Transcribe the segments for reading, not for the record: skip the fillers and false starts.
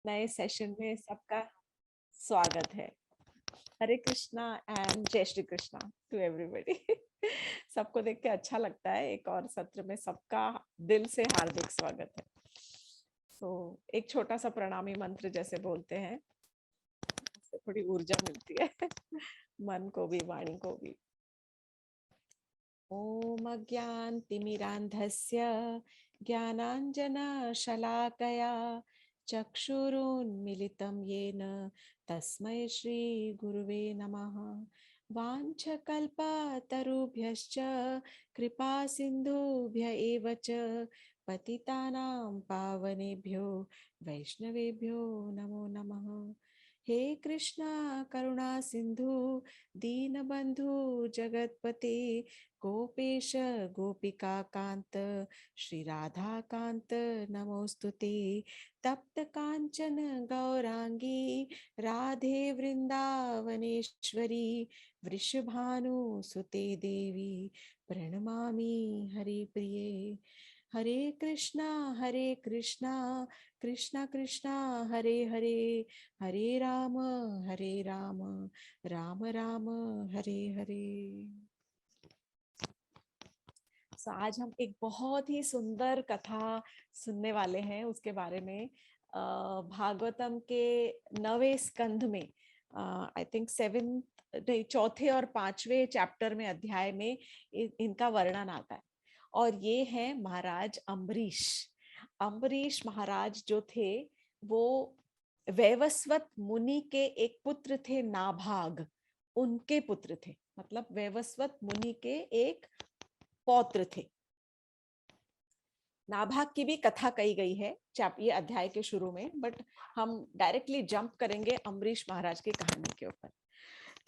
नए सेशन में सबका स्वागत है। हरे कृष्णा एंड जय श्री कृष्णा टू एवरीबॉडी। सबको देख के अच्छा लगता है। एक और सत्र में सबका दिल से हार्दिक स्वागत है। तो एक छोटा सा प्रणामी मंत्र जैसे बोलते हैं, उससे थोड़ी ऊर्जा मिलती है मन को भी वाणी को भी। ओम अज्ञानतिमिरान्धस्य ज्ञानाञ्जनशलाकया चक्षुरुन्मीलितं येन तस्मै श्रीगुरुवे नमः। वाञ्छकल्पतरुभ्यश्च कृपासिन्धुभ्य एव च पतितानां पावनेभ्यो वैष्णवेभ्यो नमो नमः। हे कृष्णा करुणा सिंधु दीनबंधु जगतपते गोपेश गोपिका कांत श्री राधा कांत नमोस्तुते। तप्त कांचन गौरांगी राधे वृंदावनेश्वरी वृषभानुसुते देवी प्रणमामि हरिप्रिये। हरे कृष्णा कृष्णा कृष्णा हरे हरे, हरे राम राम राम हरे हरे। आज हम एक बहुत ही सुंदर कथा सुनने वाले हैं। उसके बारे में भागवतम के 9वें स्कंध में आई थिंक 7 नहीं, चौथे और 5वें चैप्टर में अध्याय में इनका वर्णन आता है। और ये है महाराज अम्बरीश। अम्बरीश महाराज जो थे वो वैवस्वत मुनि के एक पुत्र थे, नाभाग, उनके पुत्र थे। मतलब वैवस्वत मुनि के एक पौत्र थे। नाभाग की भी कथा कही गई है ये अध्याय के शुरू में, बट हम डायरेक्टली जंप करेंगे अम्बरीश महाराज की कहानी के ऊपर।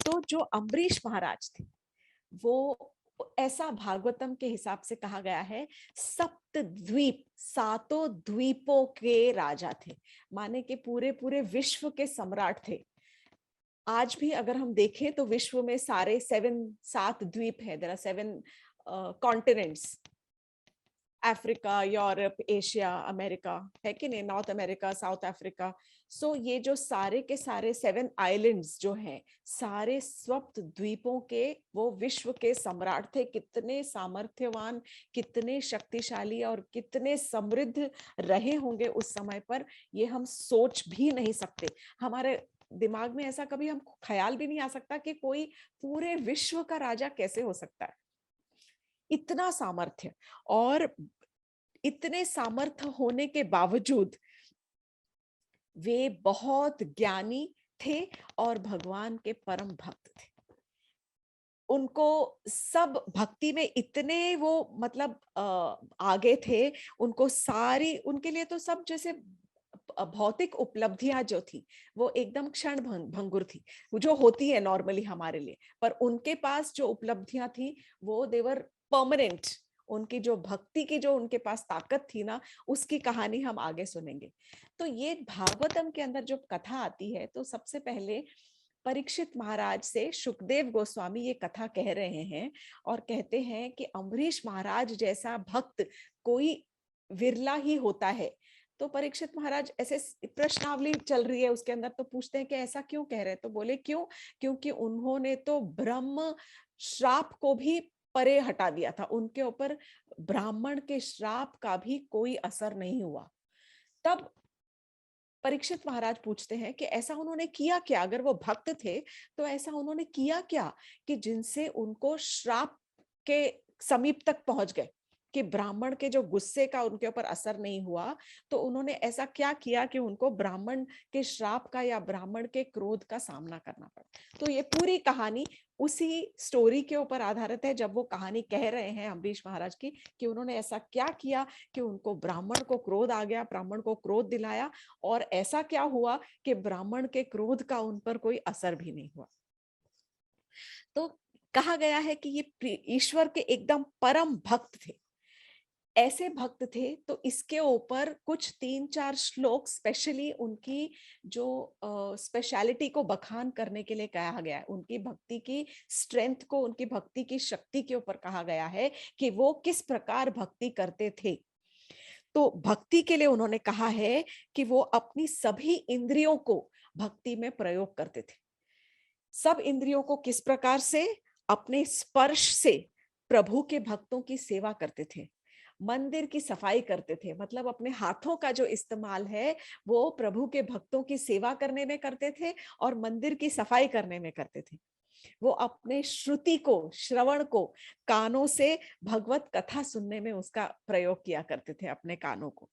तो जो अम्बरीश महाराज थे वो, ऐसा भागवतम के हिसाब से कहा गया है, सप्त द्वीप, सातों द्वीपों के राजा थे। माने कि पूरे पूरे विश्व के सम्राट थे। आज भी अगर हम देखें तो विश्व में सारे 7 द्वीप है। There are 7 continents, Africa, Europe, Asia, America, है कि नहीं, North America, South Africa. So ये जो सारे के सारे 7 आइलैंड्स जो हैं, सारे सप्त द्वीपों के वो विश्व के सम्राट थे। कितने सामर्थ्यवान, कितने शक्तिशाली और कितने समृद्ध रहे होंगे उस समय पर, ये हम सोच भी नहीं सकते। हमारे दिमाग में ऐसा कभी हम ख्याल भी नहीं आ सकता कि कोई पूरे विश्व का राजा कैसे हो सकता है। इतना सामर्थ्य, और इतने सामर्थ्य होने के बावजूद वे बहुत ज्ञानी थे और भगवान के परम भक्त थे। उनको सब भक्ति में इतने वो मतलब आगे थे। उनको सारी, उनके लिए तो सब जैसे भौतिक उपलब्धियां जो थी वो एकदम क्षण भंगुर थी, जो होती है नॉर्मली हमारे लिए। पर उनके पास जो उपलब्धियां थी वो देवर परमानेंट। उनकी जो भक्ति की जो उनके पास ताकत थी ना, उसकी कहानी हम आगे सुनेंगे। तो ये भागवतम के अंदर जो कथा आती है, तो सबसे पहले परीक्षित महाराज से सुखदेव गोस्वामी ये कथा कह रहे हैं और कहते हैं कि अम्बरीश महाराज जैसा भक्त कोई विरला ही होता है। तो परीक्षित महाराज ऐसे प्रश्नावली चल रही है उसके अंदर, तो पूछते हैं कि ऐसा क्यों कह रहे हैं। तो बोले क्यों, क्योंकि उन्होंने तो ब्रह्म श्राप को भी परे हटा दिया था। उनके ऊपर ब्राह्मण के श्राप का भी कोई असर नहीं हुआ। तब परीक्षित महाराज पूछते हैं कि ऐसा उन्होंने किया क्या, अगर वो भक्त थे तो ऐसा उन्होंने किया क्या कि जिनसे उनको श्राप के समीप तक पहुंच गए, कि ब्राह्मण के जो गुस्से का उनके ऊपर असर नहीं हुआ। तो उन्होंने ऐसा क्या किया कि उनको ब्राह्मण के श्राप का या ब्राह्मण के क्रोध का सामना करना पड़ा। तो ये पूरी कहानी उसी स्टोरी के ऊपर आधारित है, जब वो कहानी कह रहे हैं अम्बरीश महाराज की, कि उन्होंने ऐसा क्या किया कि उनको ब्राह्मण को क्रोध आ गया, ब्राह्मण को क्रोध दिलाया, और ऐसा क्या हुआ कि ब्राह्मण के क्रोध का उन पर कोई असर भी नहीं हुआ। तो कहा गया है कि ये ईश्वर के एकदम परम भक्त थे। ऐसे भक्त थे, तो इसके ऊपर कुछ 3-4 श्लोक स्पेशली उनकी जो स्पेशलिटी को बखान करने के लिए कहा गया है। उनकी भक्ति की स्ट्रेंथ को, उनकी भक्ति की शक्ति के ऊपर कहा गया है कि वो किस प्रकार भक्ति करते थे। तो भक्ति के लिए उन्होंने कहा है कि वो अपनी सभी इंद्रियों को भक्ति में प्रयोग करते थे। सब इंद्रियों को किस प्रकार से? अपने स्पर्श से प्रभु के भक्तों की सेवा करते थे, मंदिर की सफाई करते थे, मतलब अपने हाथों का जो इस्तेमाल है वो प्रभु के भक्तों की सेवा करने में करते थे और मंदिर की सफाई करने में करते थे। वो अपने श्रुति को, श्रवण को, कानों से भगवत कथा सुनने में उसका प्रयोग किया करते थे, अपने कानों को,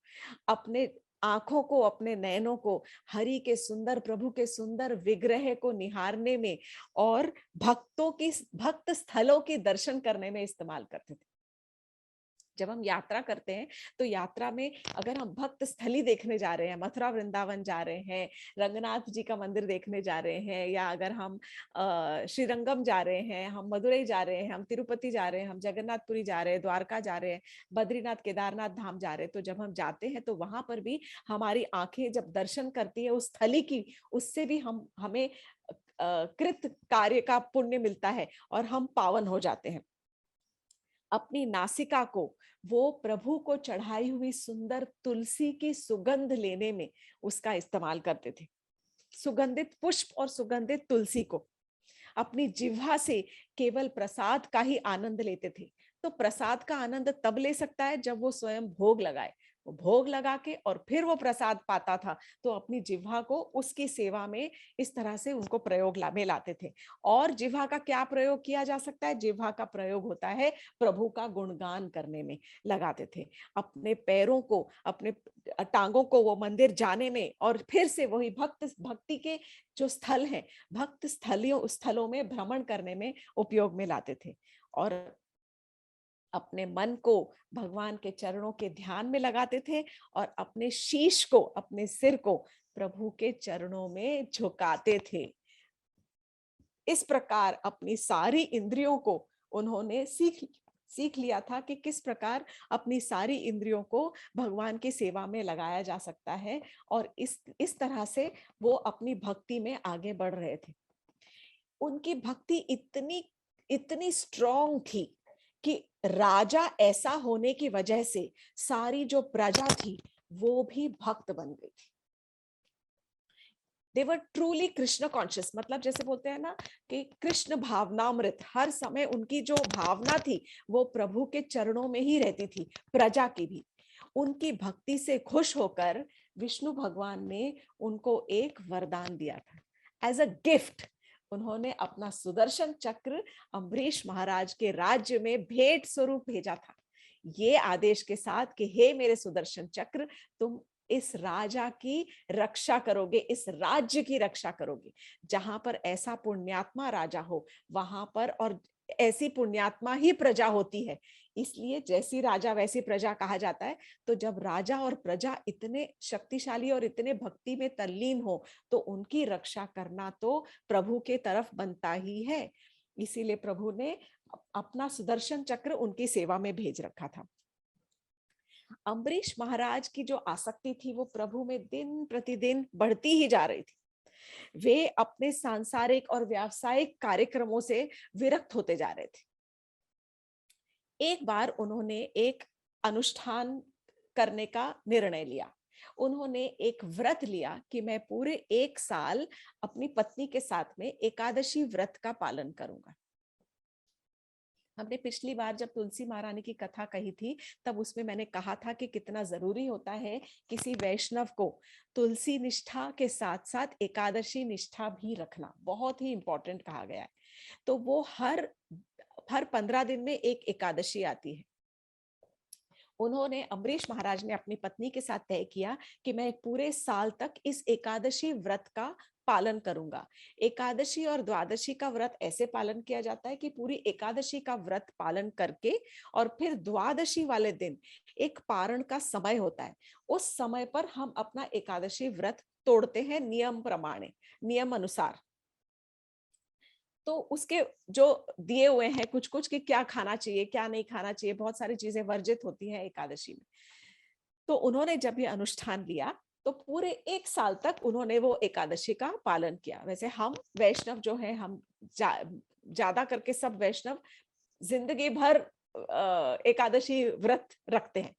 अपने आंखों को, अपने नयनों को हरि के सुंदर, प्रभु के सुंदर विग्रह को निहारने में और भक्तों की, भक्त स्थलों के दर्शन करने में इस्तेमाल करते थे। जब हम यात्रा करते हैं तो यात्रा में अगर हम भक्त स्थली देखने जा रहे हैं, मथुरा वृंदावन जा रहे हैं, रंगनाथ जी का मंदिर देखने जा रहे हैं, या अगर हम श्रीरंगम जा रहे हैं, हम मदुरई जा रहे हैं, हम तिरुपति जा रहे हैं, हम जगन्नाथपुरी जा रहे हैं, द्वारका जा रहे हैं, बद्रीनाथ केदारनाथ धाम जा रहे हैं, तो जब हम जाते हैं तो वहां पर भी हमारी आंखें जब दर्शन करती है उस स्थली की, उससे भी हमें कृत कार्य का पुण्य मिलता है और हम पावन हो जाते हैं। अपनी नासिका को वो प्रभु को चढ़ाई हुई सुंदर तुलसी की सुगंध लेने में उसका इस्तेमाल करते थे। सुगंधित पुष्प और सुगंधित तुलसी को अपनी जिह्वा से केवल प्रसाद का ही आनंद लेते थे। तो प्रसाद का आनंद तब ले सकता है जब वो स्वयं भोग लगाए, वो भोग लगा के और फिर वो प्रसाद पाता था, तो अपनी जिह्वा को उसकी सेवा में इस तरह से उनको प्रयोग में लाते थे। और जिह्वा का क्या प्रयोग किया जा सकता है? जिह्वा का प्रयोग होता है प्रभु का गुणगान करने में लगाते थे, अपने पैरों को, अपने टांगों को वो मंदिर जाने में और फिर से वही भक्ति के जो स्थल हैं, भक्त स्थलों में भ्रमण करने में उपयोग में लाते थे। और अपने मन को भगवान के चरणों के ध्यान में लगाते थे और अपने शीश को, अपने सिर को प्रभु के चरणों में झुकाते थे। इस प्रकार अपनी सारी इंद्रियों को उन्होंने सीख लिया था कि किस प्रकार अपनी सारी इंद्रियों को भगवान की सेवा में लगाया जा सकता है, और इस तरह से वो अपनी भक्ति में आगे बढ़ रहे थे। उनकी भक्ति इतनी इतनी स्ट्रॉन्ग थी कि राजा ऐसा होने की वजह से सारी जो प्रजा थी वो भी भक्त बन गई थी। दे वर ट्रूली कृष्ण कॉन्शियस, मतलब जैसे बोलते हैं ना कि कृष्ण भावनामृत, हर समय उनकी जो भावना थी वो प्रभु के चरणों में ही रहती थी। प्रजा की भी उनकी भक्ति से खुश होकर विष्णु भगवान ने उनको एक वरदान दिया था। एज अ गिफ्ट उन्होंने अपना सुदर्शन चक्र अम्बरीश महाराज के राज्य में भेंट स्वरूप भेजा था, ये आदेश के साथ कि हे मेरे सुदर्शन चक्र, तुम इस राजा की रक्षा करोगे, इस राज्य की रक्षा करोगे। जहां पर ऐसा पुण्यात्मा राजा हो वहां पर और ऐसी पुण्यात्मा ही प्रजा होती है, इसलिए जैसी राजा वैसी प्रजा कहा जाता है। तो जब राजा और प्रजा इतने शक्तिशाली और इतने भक्ति में तल्लीन हो तो उनकी रक्षा करना तो प्रभु के तरफ बनता ही है। इसीलिए प्रभु ने अपना सुदर्शन चक्र उनकी सेवा में भेज रखा था। अम्बरीश महाराज की जो आसक्ति थी वो प्रभु में दिन प्रतिदिन बढ़ती ही जा रही थी। वे अपने सांसारिक और व्यावसायिक कार्यक्रमों से विरक्त होते जा रहे थे। एक बार उन्होंने एक अनुष्ठान करने का निर्णय लिया। उन्होंने एक व्रत लिया कि मैं पूरे 1 साल अपनी पत्नी के साथ में एकादशी व्रत का पालन करूंगा। हमने पिछली बार जब तुलसी महारानी की कथा कही थी तब उसमें मैंने कहा था कि कितना जरूरी होता है किसी वैष्णव को तुलसी निष्ठा के साथ साथ एकादशी निष्ठा भी रखना, बहुत ही इंपॉर्टेंट कहा गया है। तो वो हर 15 दिन में एक एकादशी आती है। उन्होंने, अम्बरीश महाराज ने अपनी पत्नी के साथ तय किया कि मैं एक पूरे साल तक इस एकादशी व्रत का पालन करूंगा। एकादशी और द्वादशी का व्रत ऐसे पालन किया जाता है कि पूरी एकादशी का व्रत पालन करके और फिर द्वादशी वाले दिन एक पारण का समय होता है, उस समय पर हम अपना एकादशी व्रत तोड़ते हैं नियम प्रमाणे, नियम अनुसार। तो उसके जो दिए हुए हैं कुछ कुछ कि क्या खाना चाहिए क्या नहीं खाना चाहिए, बहुत सारी चीजें वर्जित होती हैं एकादशी में। तो उन्होंने जब ये अनुष्ठान लिया तो पूरे 1 साल तक उन्होंने वो एकादशी का पालन किया। वैसे हम वैष्णव जो है, हम ज्यादा करके सब वैष्णव जिंदगी भर एकादशी व्रत रखते हैं,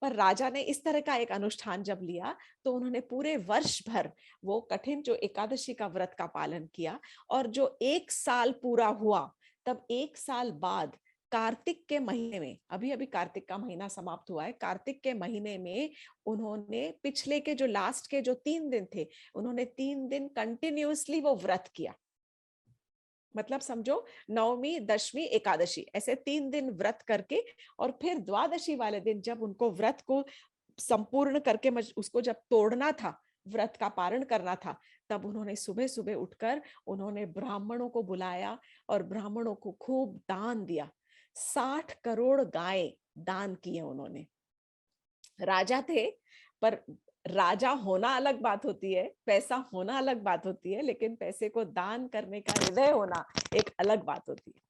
पर राजा ने इस तरह का एक अनुष्ठान जब लिया तो उन्होंने पूरे वर्ष भर वो कठिन जो एकादशी का व्रत का पालन किया। और जो 1 साल पूरा हुआ, तब 1 साल बाद कार्तिक के महीने में, अभी अभी कार्तिक का महीना समाप्त हुआ है, कार्तिक के महीने में उन्होंने पिछले के जो लास्ट के जो 3 दिन थे, उन्होंने 3 दिन कंटिन्यूअसली वो व्रत किया। मतलब समझो, नवमी, दशमी, एकादशी, ऐसे 3 दिन व्रत करके, और फिर द्वादशी वाले दिन जब उनको व्रत को संपूर्ण करके उसको जब तोड़ना था, व्रत का पारण करना था, तब उन्होंने सुबह सुबह उठकर उन्होंने ब्राह्मणों को बुलाया और ब्राह्मणों को खूब दान दिया। 60 करोड़ गाय दान किए उन्होंने। राजा थे, पर राजा होना अलग बात होती है, पैसा होना अलग बात होती है, लेकिन पैसे को दान करने का हृदय होना एक अलग बात होती है।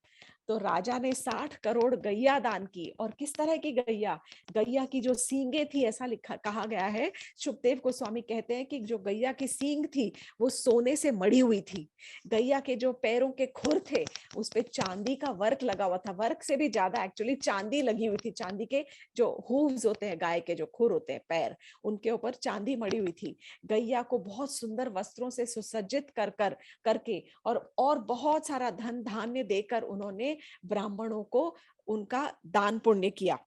तो राजा ने 60 करोड़ गैया दान की। और किस तरह की गैया? गैया की जो सींगे थी, ऐसा लिखा कहा गया है, सुखदेव गोस्वामी कहते हैं कि जो गैया की सींग थी वो सोने से मढ़ी हुई थी। गैया के जो पैरों के खुर थे उस पे चांदी का वर्क लगा हुआ था, वर्क से भी ज्यादा एक्चुअली चांदी लगी हुई थी। चांदी के जो हूव्स होते हैं, गाय के जो खुर होते हैं पैर, उनके ऊपर चांदी मढ़ी हुई थी। गैया को बहुत सुंदर वस्त्रों से सुसज्जित कर कर करके और बहुत सारा धन धान्य देकर उन्होंने ब्राह्मणों को उनका दान पुण्य किया।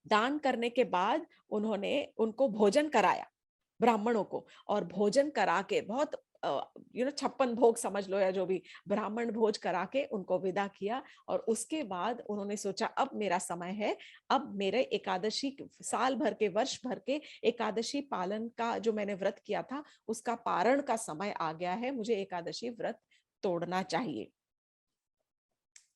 दान करने के बाद उन्होंने उनको भोजन कराया, ब्राह्मणों को, और भोजन करा के बहुत 56 भोग समझ लो या जो भी, ब्राह्मण भोज करा के उनको विदा किया। और उसके बाद उन्होंने सोचा अब मेरा समय है, अब मेरे एकादशी, साल भर के, वर्ष भर के एकादशी पालन का जो मैंने व्रत किया था उसका पारण का समय आ गया है, मुझे एकादशी व्रत तोड़ना चाहिए।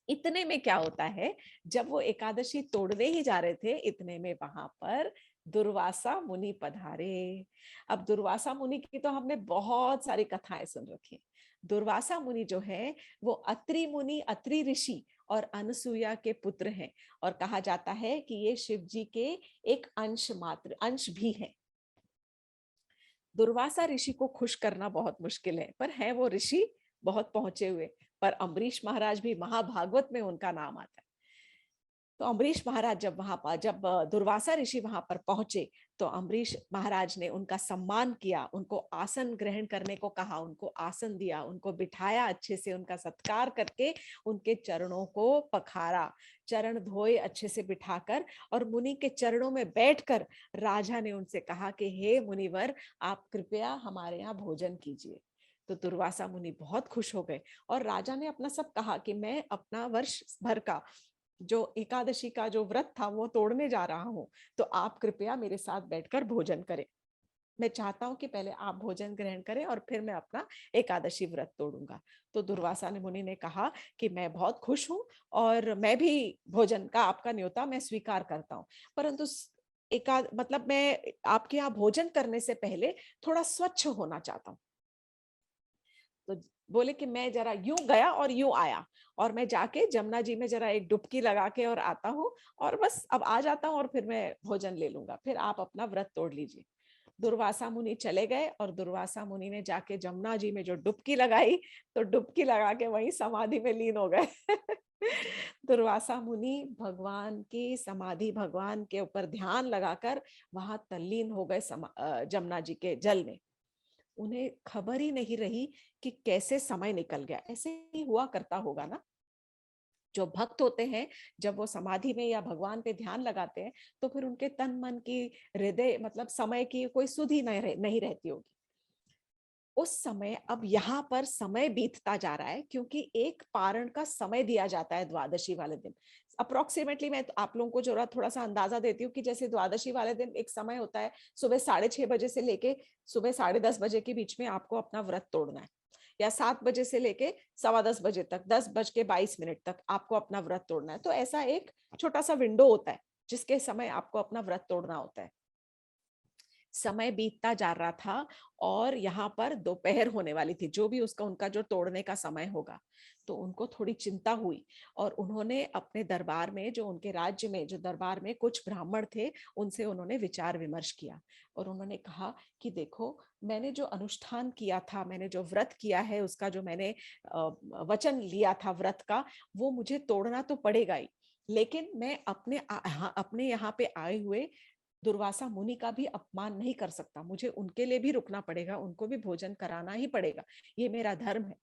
इतने में क्या होता है, जब वो एकादशी तोड़ने ही जा रहे थे, इतने में वहां पर दुर्वासा मुनि पधारे। अब दुर्वासा मुनि की तो हमने बहुत सारी कथाएं सुन रखी हैं। दुर्वासा मुनि जो है वो अत्रि मुनि, अत्रि ऋषि और अनसुया के पुत्र हैं, और कहा जाता है कि ये शिव जी के एक अंश भी है। दुर्वासा ऋषि को खुश करना बहुत मुश्किल है, पर है वो ऋषि बहुत पहुंचे हुए। पर अम्बरीश महाराज भी, महाभागवत में उनका नाम आता है। तो अम्बरीश महाराज जब दुर्वासा ऋषि वहां पर पहुंचे, तो अम्बरीश महाराज ने उनका सम्मान किया, उनको आसन ग्रहण करने को कहा, उनको आसन दिया, उनको बिठाया, अच्छे से उनका सत्कार करके उनके चरणों को पखारा, चरण धोए अच्छे से बिठाकर, और मुनि के चरणों में बैठकर राजा ने उनसे कहा कि हे मुनिवर, आप कृपया हमारे यहाँ भोजन कीजिए। तो दुर्वासा मुनि बहुत खुश हो गए, और राजा ने अपना सब कहा कि मैं अपना वर्ष भर का जो एकादशी का जो व्रत था वो तोड़ने जा रहा हूं, तो आप कृपया मेरे साथ बैठकर भोजन करें। मैं चाहता हूं कि पहले आप भोजन ग्रहण करें और फिर मैं अपना एकादशी व्रत तोड़ूंगा। तो दुर्वासा ने मुनि ने कहा कि मैं बहुत खुश हूं, और मैं भी भोजन का आपका न्योता मैं स्वीकार करता हूं, परंतु मतलब मैं आपके यहाँ भोजन करने से पहले थोड़ा स्वच्छ होना चाहता हूँ। तो बोले कि मैं जरा यूं गया और यूं आया, और मैं जाके जमुना जी में जरा एक डुबकी लगा के और आता हूँ, और बस अब आ जाता हूँ, और फिर मैं भोजन ले लूंगा, फिर आप अपना व्रत तोड़ लीजिए। दुर्वासा मुनि चले गए, और दुर्वासा मुनि ने जाके जमुना जी में जो डुबकी लगाई, तो डुबकी लगा के वहीं समाधि में लीन हो गए। दुर्वासा मुनि भगवान की समाधि, भगवान के ऊपर ध्यान लगाकर वहां तल्लीन हो गए जमुना जी के जल में। उन्हें खबर ही नहीं रही कि कैसे समय निकल गया। ऐसे ही हुआ करता होगा ना, जो भक्त होते हैं, जब वो समाधि में या भगवान पे ध्यान लगाते हैं, तो फिर उनके तन मन की, हृदय, मतलब समय की कोई सुध ही नहीं रहती होगी उस समय। अब यहाँ पर समय बीतता जा रहा है, क्योंकि एक पारण का समय दिया जाता है द्वादशी वाले दिन। अप्रोक्सीमेटली मैं आप लोगों को जरा थोड़ा सा अंदाजा देती हूँ कि जैसे द्वादशी वाले दिन एक समय होता है, सुबह 6:30 बजे से लेके सुबह 10:30 बजे के बीच में आपको अपना व्रत तोड़ना है, या 7 बजे से लेके 10:15 बजे तक, 10:22 तक आपको अपना व्रत तोड़ना है। तो ऐसा एक छोटा सा विंडो होता है जिसके समय आपको अपना व्रत तोड़ना होता है। समय बीतता जा रहा था, और यहाँ पर दोपहर होने वाली थी, जो भी उसका उनका जो तोड़ने का समय होगा। तो उनको थोड़ी चिंता हुई, और उन्होंने अपने दरबार में, जो उनके राज्य में जो दरबार में कुछ ब्राह्मण थे, उनसे उन्होंने विचार विमर्श किया। और उन्होंने कहा कि देखो, मैंने जो अनुष्ठान किया था, मैंने जो व्रत किया है, उसका जो मैंने वचन लिया था व्रत का, वो मुझे तोड़ना तो पड़ेगा ही। लेकिन मैं अपने यहाँ पे आए हुए दुर्वासा मुनि का भी अपमान नहीं कर सकता, मुझे उनके लिए भी रुकना पड़ेगा, उनको भी भोजन कराना ही पड़ेगा, ये मेरा धर्म है।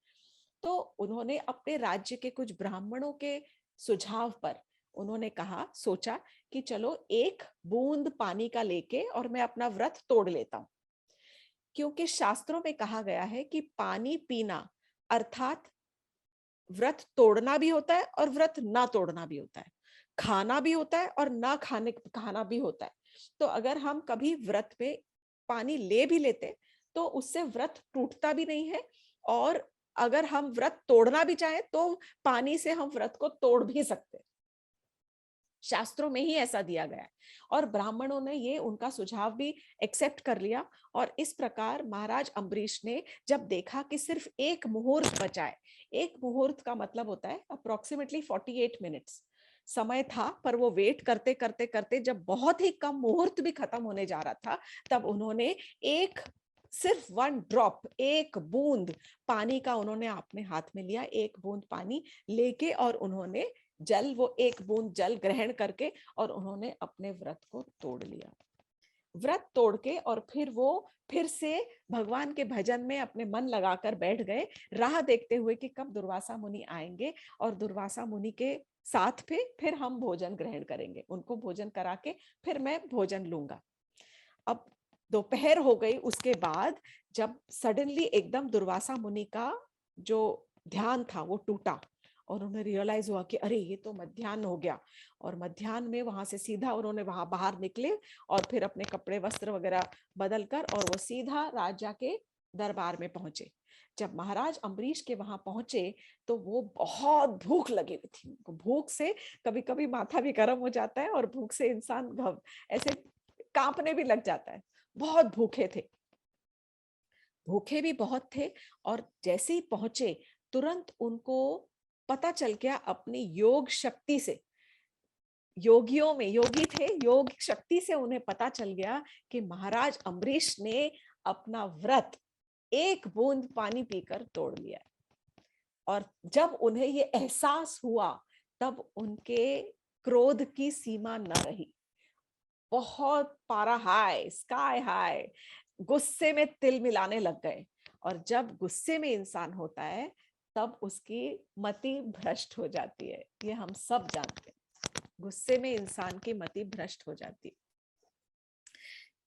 तो उन्होंने अपने राज्य के कुछ ब्राह्मणों के सुझाव पर उन्होंने कहा, सोचा कि चलो एक बूंद पानी का लेके और मैं अपना व्रत तोड़ लेता हूं, क्योंकि शास्त्रों में कहा गया है कि पानी पीना अर्थात व्रत तोड़ना भी होता है और व्रत ना तोड़ना भी होता है, खाना भी होता है और ना खाना भी होता है। तो अगर हम कभी व्रत पे पानी ले भी लेते तो उससे व्रत टूटता भी नहीं है, और अगर हम व्रत तोड़ना भी चाहें तो पानी से हम व्रत को तोड़ भी सकते हैं। शास्त्रों में ही ऐसा दिया गया है, और ब्राह्मणों ने ये उनका सुझाव भी एक्सेप्ट कर लिया। और इस प्रकार महाराज अम्बरीश ने जब देखा कि सिर्फ एक मुहूर्त बचा है, एक मुहूर्त का मतलब होता है अप्रोक्सीमेटली 48 मिनट्स समय था, पर वो वेट करते करते करते जब बहुत ही कम मुहूर्त भी खत्म होने जा रहा था, तब उन्होंने एक सिर्फ 1 ड्रॉप, एक बूंद पानी का उन्होंने अपने हाथ में लिया, एक बूंद पानी लेके, और उन्होंने वो एक बूंद जल ग्रहण करके और उन्होंने अपने व्रत को तोड़ लिया। व्रत तोड़ के और फिर वो फिर से भगवान के भजन में अपने मन लगाकर बैठ गए, राह देखते हुए कि कब दुर्वासा मुनि आएंगे और दुर्वासा मुनि के साथ पे फिर हम भोजन ग्रहण करेंगे, उनको भोजन करा के फिर मैं भोजन लूंगा। अब दोपहर हो गई, उसके बाद जब सडनली एकदम दुर्वासा मुनि का जो ध्यान था वो टूटा और उन्हें रियलाइज हुआ कि अरे ये तो मध्याह्न हो गया, और मध्याह्न में वहां से सीधा उन्होंने वहां बाहर निकले और फिर अपने कपड़े वस्त्र वगैरह बदल कर और वो सीधा राजा के दरबार में पहुंचे। जब महाराज अम्बरीश के वहां पहुंचे तो वो बहुत भूख लगी हुई थी, भूख से कभी कभी माथा भी गर्म हो जाता है और भूख से इंसान ऐसे कांपने भी लग जाता है। बहुत भूखे थे, भूखे भी बहुत थे, और जैसे ही पहुंचे तुरंत उनको पता चल गया अपनी योग शक्ति से, योगियों में योगी थे, योग शक्ति से उन्हें पता चल गया कि महाराज अम्बरीश ने अपना व्रत एक बूंद पानी पीकर तोड़ लिया। और जब उन्हें ये एहसास हुआ तब उनके क्रोध की सीमा न रही, बहुत पारा हाई, स्काई हाई, गुस्से में तिल मिलाने लग गए। और जब गुस्से में इंसान होता है तब उसकी मति भ्रष्ट हो जाती है, ये हम सब जानते हैं, गुस्से में इंसान की मति भ्रष्ट हो जाती है।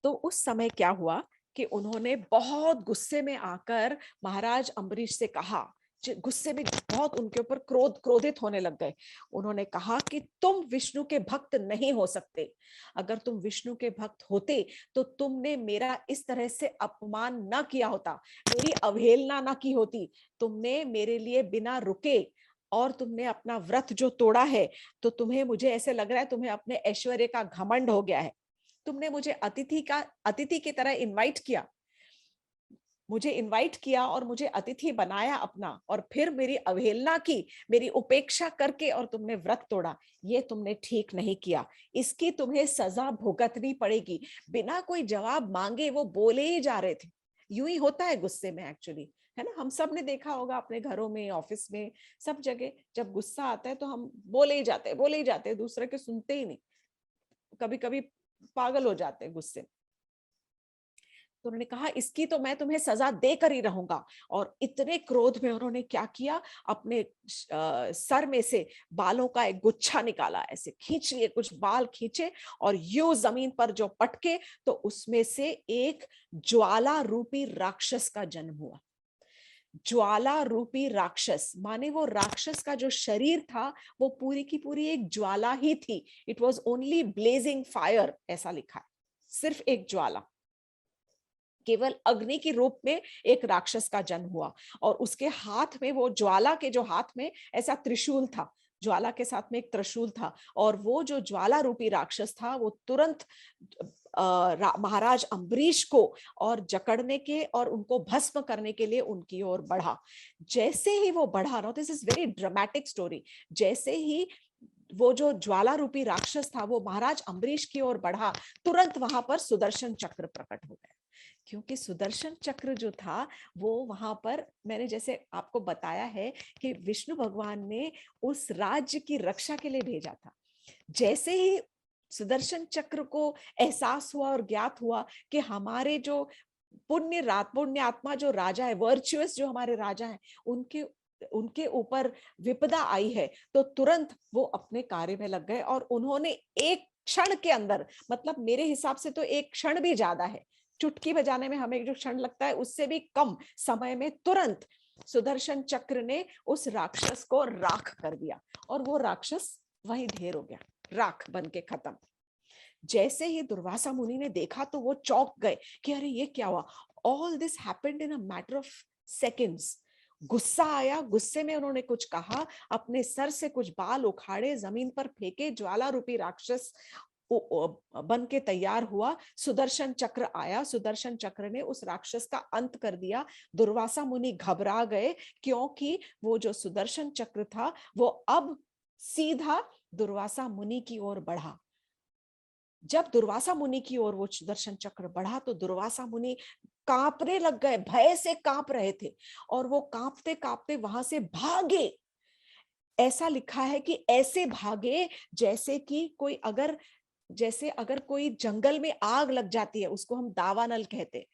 तो उस समय क्या हुआ कि उन्होंने बहुत गुस्से में आकर महाराज अम्बरीश से कहा, गुस्से में बहुत उनके ऊपर क्रोधित होने लग गए। उन्होंने कहा कि तुम विष्णु के भक्त नहीं हो सकते, अगर तुम विष्णु के भक्त होते तो तुमने मेरा इस तरह से अपमान न किया होता, मेरी अवहेलना न की होती, तुमने मेरे लिए बिना रुके और तुमने अपना व्रत जो तोड़ा है, तो तुम्हें, मुझे ऐसे लग रहा है तुम्हें अपने ऐश्वर्य का घमंड हो गया है। तुमने मुझे अतिथि की तरह इनवाइट किया, मुझे इनवाइट किया और मुझे अतिथि बनाया अपना, और फिर मेरी अवहेलना की, मेरी उपेक्षा करके, और तुमने व्रत तोड़ा, ये तुमने ठीक नहीं किया, इसकी तुम्हें सजा भुगतनी पड़ेगी। बिना कोई जवाब मांगे वो बोले ही जा रहे थे। यूं ही होता है गुस्से में एक्चुअली, है ना, हम सब ने देखा होगा अपने घरों में, ऑफिस में, सब जगह जब गुस्सा आता है तो हम बोले ही जाते हैं, दूसरे के सुनते ही नहीं, कभी कभी पागल हो जाते हैं गुस्से। तो उन्होंने कहा इसकी तो मैं तुम्हें सजा देकर ही रहूंगा। और इतने क्रोध में उन्होंने क्या किया, अपने सर में से बालों का एक गुच्छा निकाला, ऐसे खींच लिए, कुछ बाल खींचे और यूं जमीन पर जो पटके, तो उसमें से एक ज्वाला रूपी राक्षस का जन्म हुआ। ज्वाला रूपी राक्षस माने वो राक्षस का जो शरीर था वो पूरी की पूरी एक ज्वाला ही थी, it was only blazing fire, ऐसा लिखा है, सिर्फ एक ज्वाला, केवल अग्नि के रूप में एक राक्षस का जन्म हुआ। और उसके हाथ में, वो ज्वाला के जो हाथ में ऐसा त्रिशूल था, ज्वाला के साथ में एक त्रिशूल था, और वो जो ज्वाला रूपी राक्षस था वो तुरंत महाराज अम्बरीश को और जकड़ने के और उनको भस्म करने के लिए उनकी ओर बढ़ा। जैसे ही वो बढ़ा, no this is very dramatic story, जैसे ही वो जो ज्वाला रूपी राक्षस था वो महाराज अम्बरीश की ओर बढ़ा, तुरंत वहां पर सुदर्शन चक्र प्रकट हो गया। क्योंकि सुदर्शन चक्र जो था वो वहां पर, मैंने जैसे आपको बताया है कि विष्णु भगवान ने उस राज्य की रक्षा के लिए भेजा था, जैसे ही सुदर्शन चक्र को एहसास हुआ और ज्ञात हुआ कि हमारे जो पुण्य आत्मा जो राजा है, वर्चुअस जो हमारे राजा हैं, उनके उनके ऊपर विपदा आई है, तो तुरंत वो अपने कार्य में लग गए और उन्होंने एक क्षण के अंदर, मतलब मेरे हिसाब से तो एक क्षण भी ज्यादा है, चुटकी बजाने में हमें जो क्षण लगता है उससे भी कम समय में तुरंत सुदर्शन चक्र ने उस राक्षस को राख कर दिया और वो राक्षस वहीं ढेर हो गया, राख बन के खत्म। जैसे ही दुर्वासा मुनि ने देखा तो वो चौंक गए कि अरे ये क्या हुआ। All this happened in a matter of seconds. गुस्सा आया, गुस्से में उन्होंने कुछ कहा, अपने सर से कुछ बाल उखाड़े, जमीन पर फेंके, ज्वाला रूपी राक्षस बन के तैयार हुआ। सुदर्शन चक्र आया, सुदर्शन चक्र ने उस राक्षस का अंत कर दिया। दुर्वासा मुनि घबरा गए क्योंकि वो जो सुदर्शन चक्र था वो अब सीधा दुर्वासा मुनि की ओर बढ़ा। जब दुर्वासा मुनि की ओर वो सुदर्शन चक्र बढ़ा तो दुर्वासा मुनि कांपने लग गए, भय से कांप रहे थे और वो कांपते कांपते वहां से भागे। ऐसा लिखा है कि ऐसे भागे जैसे कि कोई अगर, जैसे अगर कोई जंगल में आग लग जाती है, उसको हम दावानल कहते हैं।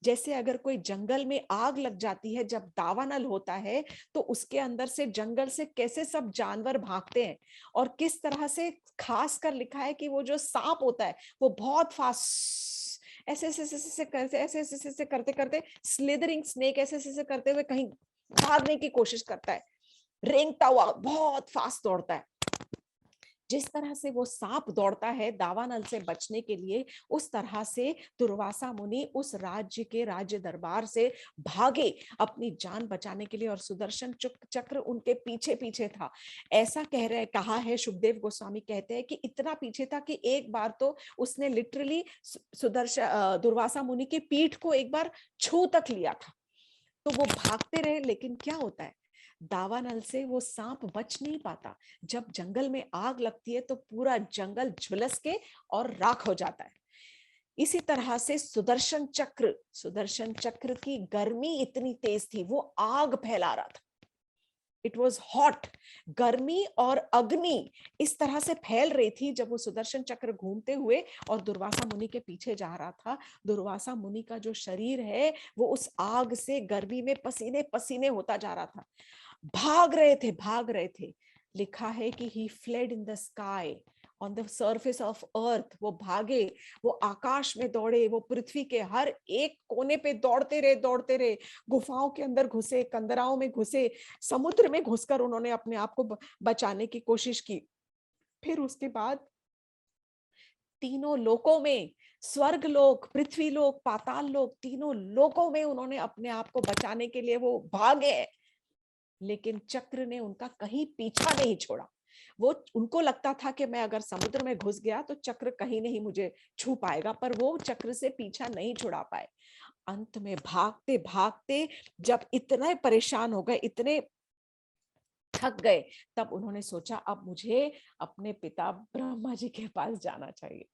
जैसे अगर कोई जंगल में आग लग जाती है, जब दावानल होता है तो उसके अंदर से जंगल से कैसे सब जानवर भागते हैं और किस तरह से, खास कर लिखा है कि वो जो सांप होता है वो बहुत फास्ट ऐसे ऐसे ऐसे ऐसे करते, ऐसे ऐसे ऐसे करते करते, स्लिदरिंग स्नेक ऐसे ऐसे करते हुए कहीं भागने की कोशिश करता है, रेंगता हुआ बहुत फास्ट दौड़ता है। जिस तरह से वो सांप दौड़ता है दावानल से बचने के लिए, उस तरह से दुर्वासा मुनि उस राज्य के राज्य दरबार से भागे अपनी जान बचाने के लिए और सुदर्शन चक्र उनके पीछे पीछे था। ऐसा कहा है, शुभदेव गोस्वामी कहते हैं कि इतना पीछे था कि एक बार तो उसने लिटरली सुदर्शन दुर्वासा मुनि की पीठ को एक बार छू तक लिया था। तो वो भागते रहे, लेकिन क्या होता है, दावानल से वो सांप बच नहीं पाता। जब जंगल में आग लगती है तो पूरा जंगल झुलस के और राख हो जाता है। इसी तरह से सुदर्शन चक्र की गर्मी इतनी तेज थी, वो आग फैला रहा था। It was hot. गर्मी और अग्नि इस तरह से फैल रही थी जब वो सुदर्शन चक्र घूमते हुए और दुर्वासा मुनि के पीछे जा रहा था। दुर्वासा मुनि का जो शरीर है वो उस आग से गर्मी में पसीने पसीने होता जा रहा था। भाग रहे थे। लिखा है कि he fled in the sky on the surface of earth. वो भागे, वो आकाश में दौड़े, वो पृथ्वी के हर एक कोने पे दौड़ते रहे, गुफाओं के अंदर घुसे, कंदराओं में घुसे, समुद्र में घुसकर उन्होंने अपने आप को बचाने की कोशिश की। फिर उसके बाद तीनों लोकों में, स्वर्ग लोक, पृथ्वी लोक, पाताल लोक, तीनों लोकों में उन्होंने अपने आप को बचाने के लिए वो भागे, लेकिन चक्र ने उनका कहीं पीछा नहीं छोड़ा। वो, उनको लगता था कि मैं अगर समुद्र में घुस गया तो चक्र कहीं नहीं मुझे छू पाएगा, पर वो चक्र से पीछा नहीं छुड़ा पाए। अंत में भागते भागते जब इतने परेशान हो गए, इतने थक गए, तब उन्होंने सोचा अब मुझे अपने पिता ब्रह्मा जी के पास जाना चाहिए।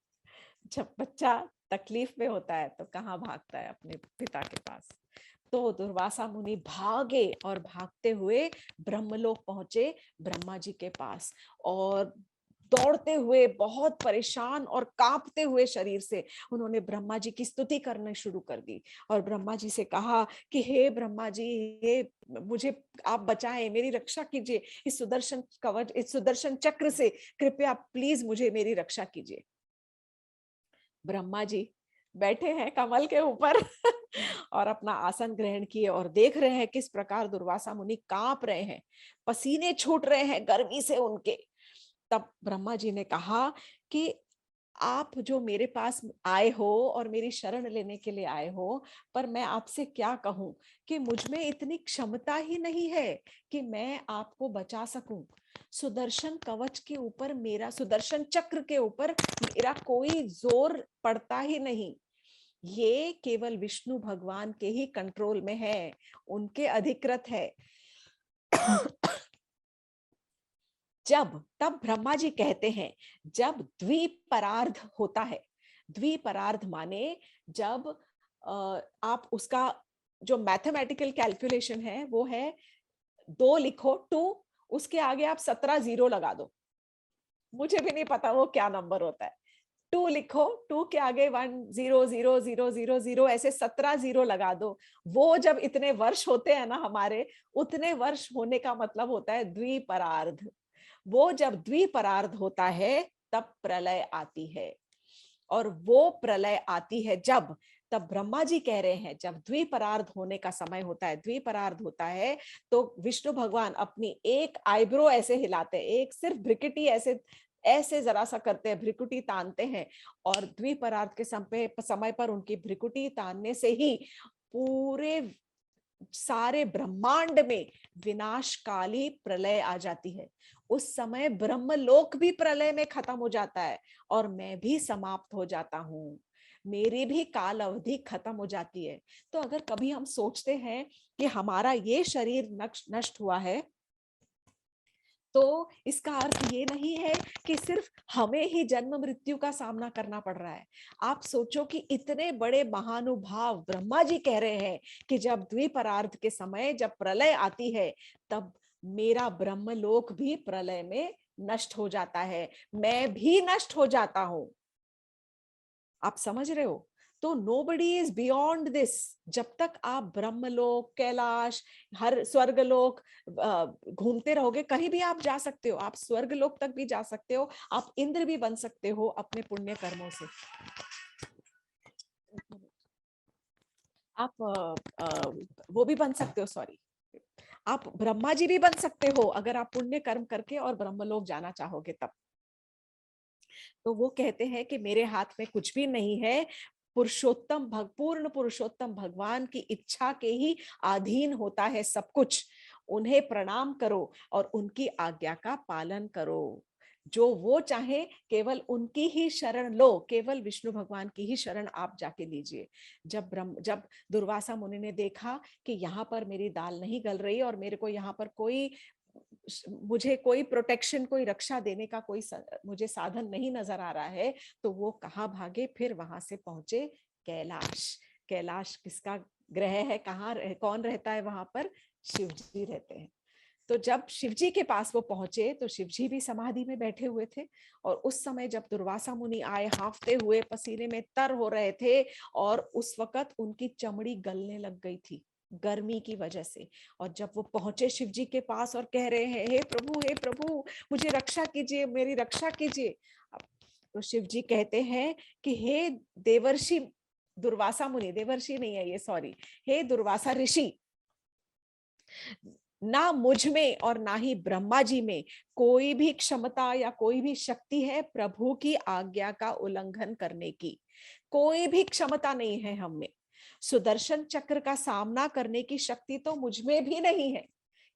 जब बच्चा तकलीफ में होता है तो कहाँ भागता है, अपने पिता के पास। तो दुर्वासा मुनि भागे और भागते हुए ब्रह्मलोक पहुंचे, ब्रह्मा जी के पास, और दौड़ते हुए बहुत परेशान और कांपते हुए शरीर से उन्होंने ब्रह्मा जी की स्तुति करना शुरू कर दी और ब्रह्मा जी से कहा कि हे ब्रह्मा जी, हे मुझे आप बचाएं, मेरी रक्षा कीजिए, इस सुदर्शन कवच, इस सुदर्शन चक्र से कृपया प्लीज मुझे मेरी रक्षा कीजिए। ब्रह्मा जी बैठे हैं कमल के ऊपर और अपना आसन ग्रहण किए और देख रहे हैं किस प्रकार दुर्वासा मुनि कांप रहे हैं, पसीने छूट रहे हैं गर्मी से उनके। तब ब्रह्मा जी ने कहा कि आप जो मेरे पास आए हो और मेरी शरण लेने के लिए आए हो, पर मैं आपसे क्या कहूं कि मुझ में इतनी क्षमता ही नहीं है कि मैं आपको बचा सकूं। सुदर्शन कवच के ऊपर मेरा, सुदर्शन चक्र के ऊपर मेरा कोई जोर पड़ता ही नहीं। ये केवल विष्णु भगवान के ही कंट्रोल में है, उनके अधिकृत है। तब ब्रह्मा जी कहते हैं, जब द्विपरार्ध होता है, द्विपरार्ध माने जब आप उसका जो मैथमेटिकल कैलकुलेशन है वो है 2 लिखो 2, उसके आगे आप 17 जीरो लगा दो, मुझे भी नहीं पता वो क्या नंबर होता है। 2 लिखो, 2 के आगे 1 0 0 0 0 0 ऐसे 17 जीरो लगा दो। वो जब इतने वर्ष होते हैं ना हमारे, उतने वर्ष होने का मतलब होता है द्विपरार्ध। वो जब द्विपरार्ध होता है तब प्रलय आती है, और वो प्रलय आती है जब, तब ब्रह्मा जी कह रहे हैं जब द्विपरार्ध होने का समय होता है, द्विपरार्ध होता है, तो विष्णु भगवान अपनी एक आईब्रो ऐसे हिलाते हैं, एक सिर्फ भ्रिकुटी ऐसे ऐसे जरा सा करते हैं, भ्रिकुटी तानते हैं, और द्विपरार्ध के समय पर उनकी भ्रिकुटी तानने से ही पूरे सारे ब्रह्मांड में विनाशकाली प्रलय आ जाती है। उस समय ब्रह्मलोक भी प्रलय में खत्म हो जाता है, और मैं भी समाप्त हो जाता हूँ, मेरी भी काल अवधि खत्म हो जाती है। तो अगर कभी हम सोचते हैं कि हमारा ये शरीर नष्ट हुआ है, तो इसका अर्थ ये नहीं है कि सिर्फ हमें ही जन्म मृत्यु का सामना करना पड़ रहा है। आप सोचो कि इतने बड़े महानुभाव ब्रह्मा जी कह रहे हैं कि जब द्विपरार्ध के समय जब प्रलय आती है, तब मेरा ब्रह्मलोक भी प्रलय में नष्ट हो जाता है, मैं भी नष्ट हो जाता हूं। आप समझ रहे हो? तो नोबडी इज बियॉन्ड दिस। जब तक आप ब्रह्मलोक, कैलाश, हर स्वर्गलोक घूमते रहोगे, कहीं भी आप जा सकते हो, आप स्वर्गलोक तक भी जा सकते हो, आप इंद्र भी बन सकते हो अपने पुण्य कर्मों से। आप वो भी बन सकते हो, सॉरी, आप ब्रह्मा जी भी बन सकते हो अगर आप पुण्य कर्म करके और ब्रह्मलोक जाना चाहोगे तब। तो वो कहते हैं कि मेरे हाथ में कुछ भी नहीं है, पूर्ण पुरुषोत्तम भगवान की इच्छा के ही अधीन होता है सब कुछ। उन्हें प्रणाम करो और उनकी आज्ञा का पालन करो। जो वो चाहे केवल उनकी ही शरण लो, केवल विष्णु भगवान की ही शरण आप जाके लीजिए। जब दुर्वासा मुनि ने देखा कि यहाँ पर मेरी दाल नहीं गल रही और मेरे को यहाँ पर मुझे कोई प्रोटेक्शन, कोई रक्षा देने का कोई मुझे साधन नहीं नजर आ रहा है, तो वो कहाँ भागे, फिर वहां से पहुंचे कैलाश। कैलाश किसका ग्रह है, कौन रहता है वहां पर? शिव जी रहते हैं। तो जब शिव जी के पास वो पहुंचे तो शिव जी भी समाधि में बैठे हुए थे, और उस समय जब दुर्वासा मुनि आए, हांफते हुए, पसीने में तर हो रहे थे, और उस वक्त उनकी चमड़ी गलने लग गई थी गर्मी की वजह से। और जब वो पहुंचे शिव जी के पास और कह रहे हैं, हे प्रभु मुझे रक्षा कीजिए, मेरी रक्षा कीजिए। तो शिव जी कहते हैं कि हे देवर्षि, दुर्वासा मुनि, देवर्षि नहीं है ये, सॉरी, हे दुर्वासा ऋषि, ना मुझ में और ना ही ब्रह्मा जी में कोई भी क्षमता या कोई भी शक्ति है प्रभु की आज्ञा का उल्लंघन करने की। कोई भी क्षमता नहीं है हम में। सुदर्शन चक्र का सामना करने की शक्ति तो मुझ में भी नहीं है,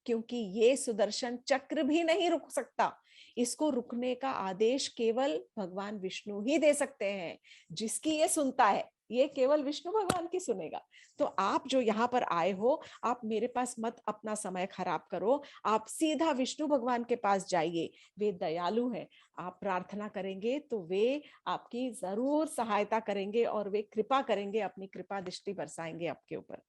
क्योंकि ये सुदर्शन चक्र भी नहीं रुक सकता। इसको रुकने का आदेश केवल भगवान विष्णु ही दे सकते हैं। जिसकी ये सुनता है, ये केवल विष्णु भगवान की सुनेगा। तो आप जो यहाँ पर आए हो, आप मेरे पास मत अपना समय खराब करो, आप सीधा विष्णु भगवान के पास जाइए। वे दयालु हैं, आप प्रार्थना करेंगे तो वे आपकी जरूर सहायता करेंगे, और वे कृपा करेंगे, अपनी कृपा दृष्टि बरसाएंगे आपके ऊपर।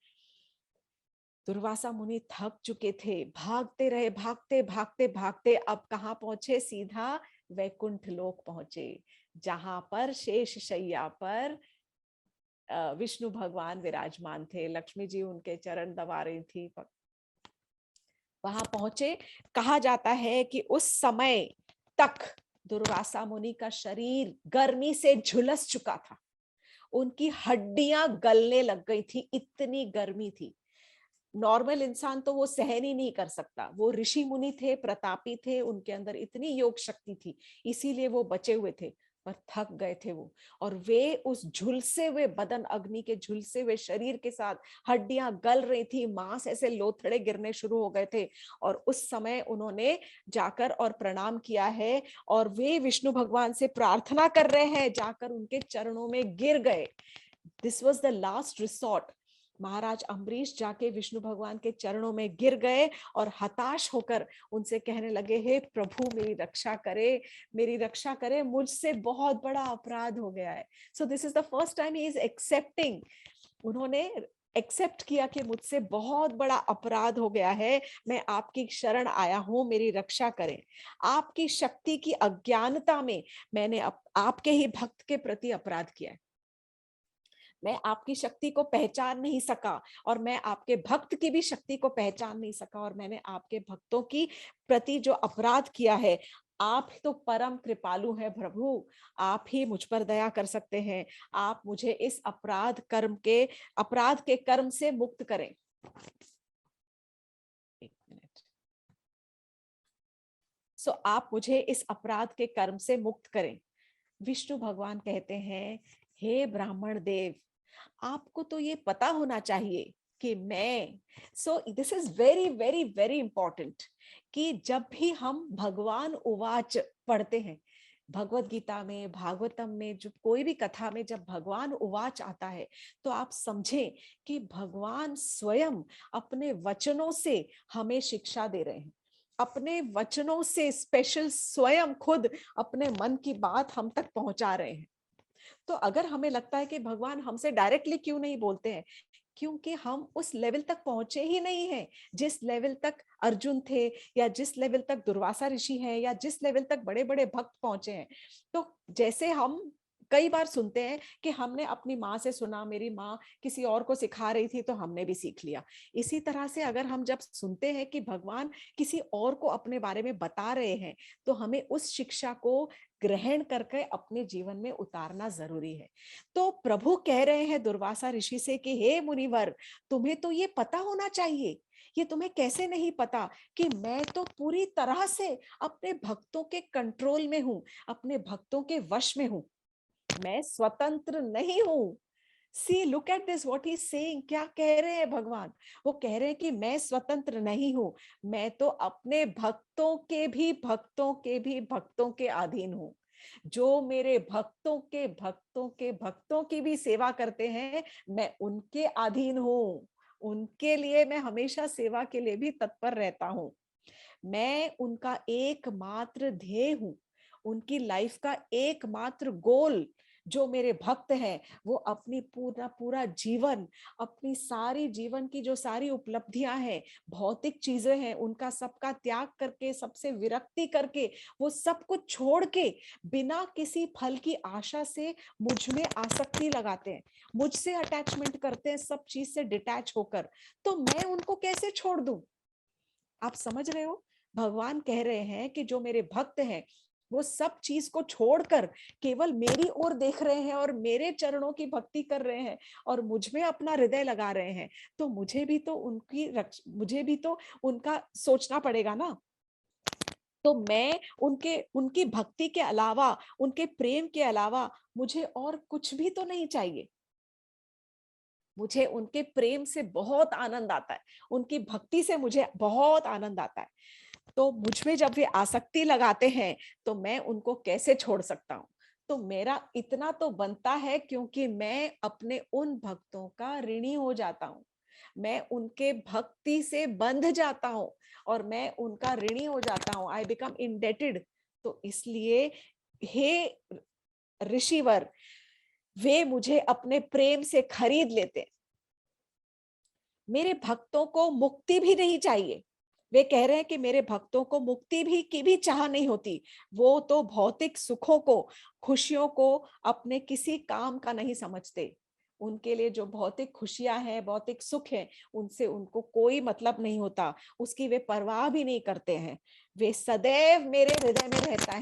दुर्वासा मुनि थक चुके थे, भागते रहे, भागते भागते भागते, अब कहाँ पहुंचे? सीधा वैकुंठ लोक पहुंचे, जहां पर शेष शैया पर विष्णु भगवान विराजमान थे। लक्ष्मी जी उनके चरण दबा रही थी। वहां पहुंचे। कहा जाता है कि उस समय तक दुर्वासा मुनि का शरीर गर्मी से झुलस चुका था, उनकी हड्डियां गलने लग गई थी, इतनी गर्मी थी। नॉर्मल इंसान तो वो सहन ही नहीं कर सकता। वो ऋषि मुनि थे, प्रतापी थे, उनके अंदर इतनी योग शक्ति थी, इसीलिए वो बचे हुए थे, पर थक गए थे वो। और वे उस झुलसे हुए बदन, अग्नि के झुलसे हुए शरीर के साथ, हड्डियां गल रही थी, मांस ऐसे लोथड़े गिरने शुरू हो गए थे। और उस समय उन्होंने जाकर और प्रणाम किया है, और वे विष्णु भगवान से प्रार्थना कर रहे हैं, जाकर उनके चरणों में गिर गए। This was the last resort. महाराज अम्बरीश जाके विष्णु भगवान के चरणों में गिर गए और हताश होकर उनसे कहने लगे, हे प्रभु मेरी रक्षा करे, मेरी रक्षा करे, मुझसे बहुत बड़ा अपराध हो गया है। So this is the first time he is accepting. उन्होंने एक्सेप्ट किया कि मुझसे बहुत बड़ा अपराध हो गया है, मैं आपकी शरण आया हूं, मेरी रक्षा करें। आपकी शक्ति की अज्ञानता में मैंने आपके ही भक्त के प्रति अपराध किया है। मैं आपकी शक्ति को पहचान नहीं सका और मैं आपके भक्त की भी शक्ति को पहचान नहीं सका, और मैंने आपके भक्तों की प्रति जो अपराध किया है, आप तो परम कृपालु है प्रभु, आप ही मुझ पर दया कर सकते हैं। आप मुझे इस अपराध के कर्म से मुक्त करें। एक मिनट। आप मुझे इस अपराध के कर्म से मुक्त करें। विष्णु भगवान कहते हैं, हे ब्राह्मण देव, आपको तो ये पता होना चाहिए कि मैं, this is very very very important, कि जब भी हम भगवान उवाच पढ़ते हैं, भगवत गीता में, भागवतम में, जो कोई भी कथा में जब भगवान उवाच आता है, तो आप समझें कि भगवान स्वयं अपने वचनों से हमें शिक्षा दे रहे हैं। अपने वचनों से स्पेशल स्वयं खुद अपने मन की बात हम तक पहुंचा रहे हैं। तो अगर हमें लगता है कि भगवान हमसे डायरेक्टली क्यों नहीं बोलते हैं, क्योंकि हम उस लेवल तक पहुंचे ही नहीं हैं जिस लेवल तक अर्जुन थे, या जिस लेवल तक दुर्वासा ऋषि हैं, या जिस लेवल तक बड़े बड़े भक्त पहुंचे हैं। तो जैसे हम कई बार सुनते हैं कि हमने अपनी माँ से सुना, मेरी माँ किसी और को सिखा रही थी तो हमने भी सीख लिया। इसी तरह से अगर हम जब सुनते हैं कि भगवान किसी और को अपने बारे में बता रहे हैं, तो हमें उस शिक्षा को ग्रहण करके अपने जीवन में उतारना जरूरी है। तो प्रभु कह रहे हैं दुर्वासा ऋषि से कि हे मुनिवर, तुम्हें तो ये पता होना चाहिए, ये तुम्हें कैसे नहीं पता कि मैं तो पूरी तरह से अपने भक्तों के कंट्रोल में हूं, अपने भक्तों के वश में हूं, मैं स्वतंत्र नहीं हूं। See look at this, what he saying, क्या कह रहे हैं भगवान? वो कह रहे हैं कि मैं स्वतंत्र नहीं हूं, मैं तो अपने भक्तों के अधीन हूं। जो मेरे भक्तों की भी सेवा करते हैं, मैं उनके अधीन हूं। उनके लिए मैं हमेशा सेवा के लिए भी तत्पर रहता हूं। मैं उनका एकमात्र ध्येय हूं, उनकी लाइफ का एकमात्र गोल। जो मेरे भक्त हैं, वो अपनी पूरा पूरा जीवन, अपनी सारी जीवन की जो सारी उपलब्धियां हैं, भौतिक चीजें हैं, उनका सबका त्याग करके, सबसे विरक्ति करके, वो सब कुछ छोड़ के बिना किसी फल की आशा से मुझ में आसक्ति लगाते हैं, मुझसे अटैचमेंट करते हैं, सब चीज से डिटैच होकर। तो मैं उनको कैसे छोड़ दूं? आप समझ रहे हो? भगवान कह रहे हैं कि जो मेरे भक्त हैं, वो सब चीज को छोड़कर केवल मेरी ओर देख रहे हैं और मेरे चरणों की भक्ति कर रहे हैं और मुझ में अपना हृदय लगा रहे हैं। तो मुझे भी तो उनका सोचना पड़ेगा ना। तो मैं उनकी भक्ति के अलावा, उनके प्रेम के अलावा मुझे और कुछ भी तो नहीं चाहिए। मुझे उनके प्रेम से बहुत आनंद आता है, उनकी भक्ति से मुझे बहुत आनंद आता है। तो मुझ में जब वे आसक्ति लगाते हैं, तो मैं उनको कैसे छोड़ सकता हूँ? तो मेरा इतना तो बनता है, क्योंकि मैं अपने उन भक्तों का ऋणी हो जाता हूँ, मैं उनके भक्ति से बंध जाता हूँ और मैं उनका ऋणी हो जाता हूँ। I become indebted. तो इसलिए हे ऋषिवर, वे मुझे अपने प्रेम से खरीद लेते हैं। मेरे भक्तों को मुक्ति भी नहीं चाहिए। वे कह रहे हैं कि मेरे भक्तों को मुक्ति भी की भी चाह नहीं होती। वो तो भौतिक सुखों को, खुशियों को अपने किसी काम का नहीं समझते। उनके लिए जो भौतिक खुशियां हैं, भौतिक सुख हैं, उनसे उनको कोई मतलब नहीं होता, उसकी वे परवाह भी नहीं करते हैं। वे सदैव मेरे हृदय में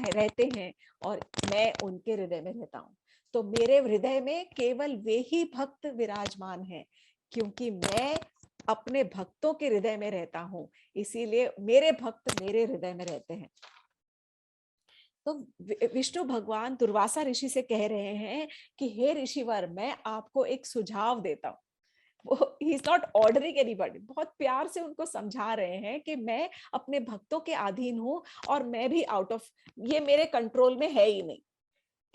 रहते हैं और मैं उनके हृदय में रहता हूँ। तो मेरे हृदय में केवल वे ही भक्त विराजमान हैं, क्योंकि मैं अपने भक्तों के हृदय में रहता हूं, इसीलिए मेरे भक्त मेरे हृदय में रहते हैं। तो विष्णु भगवान दुर्वासा ऋषि से कह रहे हैं कि हे ऋषिवर, मैं आपको एक सुझाव देता हूँ। वो he is not ordering anybody, बहुत प्यार से उनको समझा रहे हैं कि मैं अपने भक्तों के अधीन हूं और मैं भी आउट ऑफ, ये मेरे कंट्रोल में है ही नहीं।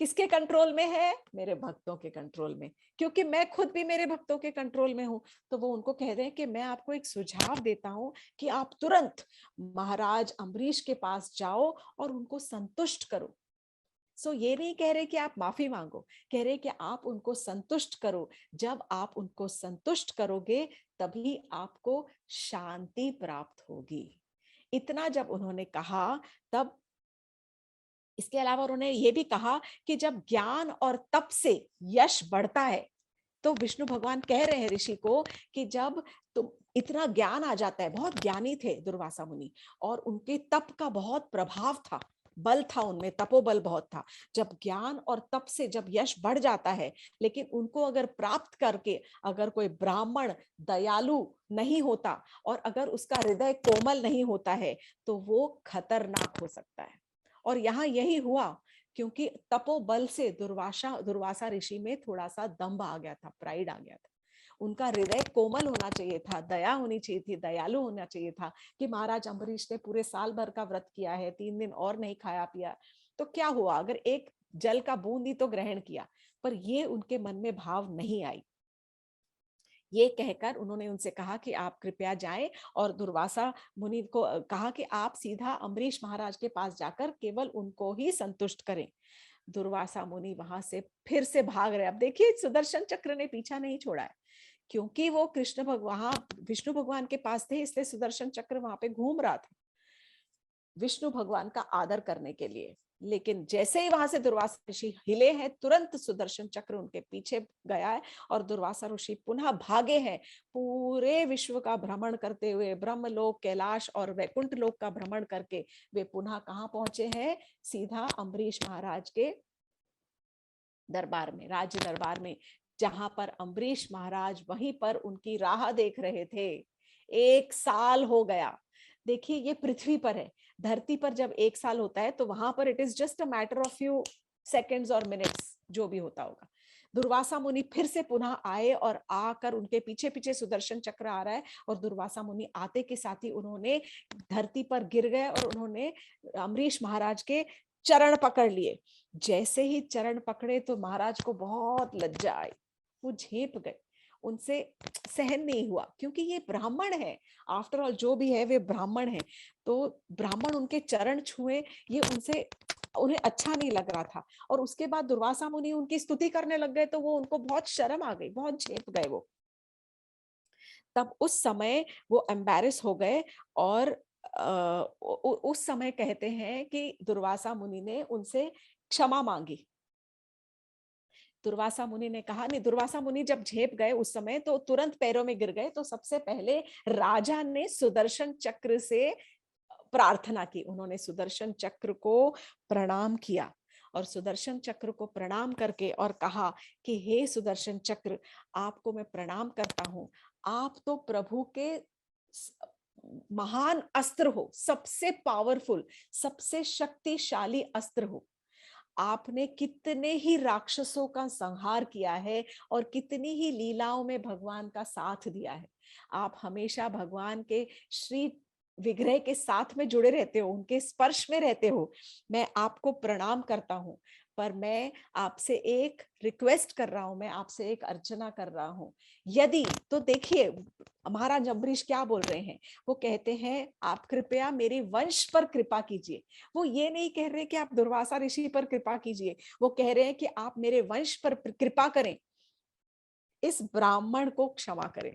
किसके कंट्रोल में है? मेरे भक्तों के कंट्रोल में, क्योंकि मैं खुद भी मेरे भक्तों के कंट्रोल में हूं। तो वो उनको कह रहे हैं कि मैं आपको एक सुझाव देता हूं कि आप तुरंत महाराज अम्बरीश के पास जाओ और उनको संतुष्ट करो। सो ये नहीं कह रहे कि आप माफी मांगो, कह रहे कि आप उनको संतुष्ट करो। जब आप उनको संतुष्ट करोगे तभी आपको शांति प्राप्त होगी। इतना जब उन्होंने कहा, तब इसके अलावा उन्होंने ये भी कहा कि जब ज्ञान और तप से यश बढ़ता है, तो विष्णु भगवान कह रहे हैं ऋषि को कि जब तुम इतना ज्ञान आ जाता है, बहुत ज्ञानी थे दुर्वासा मुनि और उनके तप का बहुत प्रभाव था, बल था उनमें, तपोबल बहुत था। जब ज्ञान और तप से जब यश बढ़ जाता है, लेकिन उनको अगर प्राप्त करके अगर कोई ब्राह्मण दयालु नहीं होता और अगर उसका हृदय कोमल नहीं होता है, तो वो खतरनाक हो सकता है। और यहाँ यही हुआ, क्योंकि तपोबल से दुर्वासा ऋषि में थोड़ा सा दंभ आ गया था, प्राइड आ गया था। उनका हृदय कोमल होना चाहिए था, दया होनी चाहिए थी, दयालु होना चाहिए था कि महाराज अम्बरीश ने पूरे साल भर का व्रत किया है, 3 दिन और नहीं खाया पिया, तो क्या हुआ अगर एक जल का बूंद ही तो ग्रहण किया। पर ये उनके मन में भाव नहीं आई। ये कहकर उन्होंने उनसे कहा कि आप कृपया जाएं, और दुर्वासा मुनि को कहा कि आप सीधा अम्बरीश महाराज के पास जाकर केवल उनको ही संतुष्ट करें। दुर्वासा मुनि वहां से फिर से भाग रहे। अब देखिए सुदर्शन चक्र ने पीछा नहीं छोड़ा है, क्योंकि वो कृष्ण भगवान विष्णु भगवान के पास थे, इसलिए सुदर्शन चक्र वहां पे घूम रहा था विष्णु भगवान का आदर करने के लिए। लेकिन जैसे ही वहां से दुर्वासा ऋषि हिले हैं, तुरंत सुदर्शन चक्र उनके पीछे गया है और दुर्वासा ऋषि पुनः भागे हैं, पूरे विश्व का भ्रमण करते हुए, ब्रह्मलोक, कैलाश और वैकुंठ लोक का भ्रमण करके वे पुनः कहाँ पहुंचे हैं? सीधा अम्बरीश महाराज के दरबार में, राज्य दरबार में, जहां पर अम्बरीश महाराज वहीं पर उनकी राह देख रहे थे। 1 साल हो गया। देखिए ये पृथ्वी पर है, धरती पर जब 1 साल होता है तो वहां पर it is just a matter of few seconds और मिनट्स, जो भी होता होगा। दुर्वासा मुनि फिर से पुनः आए और आकर उनके पीछे पीछे सुदर्शन चक्र आ रहा है, और दुर्वासा मुनि आते के साथ ही उन्होंने धरती पर गिर गए और उन्होंने अम्बरीश महाराज के चरण पकड़ लिए। जैसे ही चरण पकड़े तो महाराज को बहुत लज्जा आई, वो झेप गए, उनसे सहन नहीं हुआ, क्योंकि ये ब्राह्मण है, आफ्टर ऑल जो भी है वे ब्राह्मण है, तो ब्राह्मण उनके चरण छुए, ये उनसे उन्हें अच्छा नहीं लग रहा था। और उसके बाद दुर्वासा मुनि उनकी स्तुति करने लग गए, तो वो उनको बहुत शर्म आ गई, बहुत झेप गए वो। तब उस समय वो एम्बैरेस हो गए, और उस समय कहते हैं कि दुर्वासा मुनि ने उनसे क्षमा मांगी। दुर्वासा मुनि ने कहा, नहीं, दुर्वासा मुनि जब झेप गए उस समय तो तुरंत पैरों में गिर गए, तो सबसे पहले राजा ने सुदर्शन चक्र से प्रार्थना की, उन्होंने सुदर्शन चक्र को प्रणाम किया, और सुदर्शन चक्र को प्रणाम करके और कहा कि हे सुदर्शन चक्र, आपको मैं प्रणाम करता हूं, आप तो प्रभु के महान अस्त्र हो, सबसे पावरफुल, सबसे शक्तिशाली अस्त्र हो। आपने कितने ही राक्षसों का संहार किया है और कितनी ही लीलाओं में भगवान का साथ दिया है। आप हमेशा भगवान के श्री विग्रह के साथ में जुड़े रहते हो, उनके स्पर्श में रहते हो। मैं आपको प्रणाम करता हूँ, पर मैं आपसे एक रिक्वेस्ट कर रहा हूं, मैं आपसे एक अर्चना कर रहा हूं। यदि, तो देखिए महाराज अम्बरीश क्या बोल रहे हैं, वो कहते हैं आप कृपया मेरे वंश पर कृपा कीजिए। वो ये नहीं कह रहे कि आप दुर्वासा ऋषि पर कृपा कीजिए, वो कह रहे हैं कि आप मेरे वंश पर कृपा करें, इस ब्राह्मण को क्षमा करें।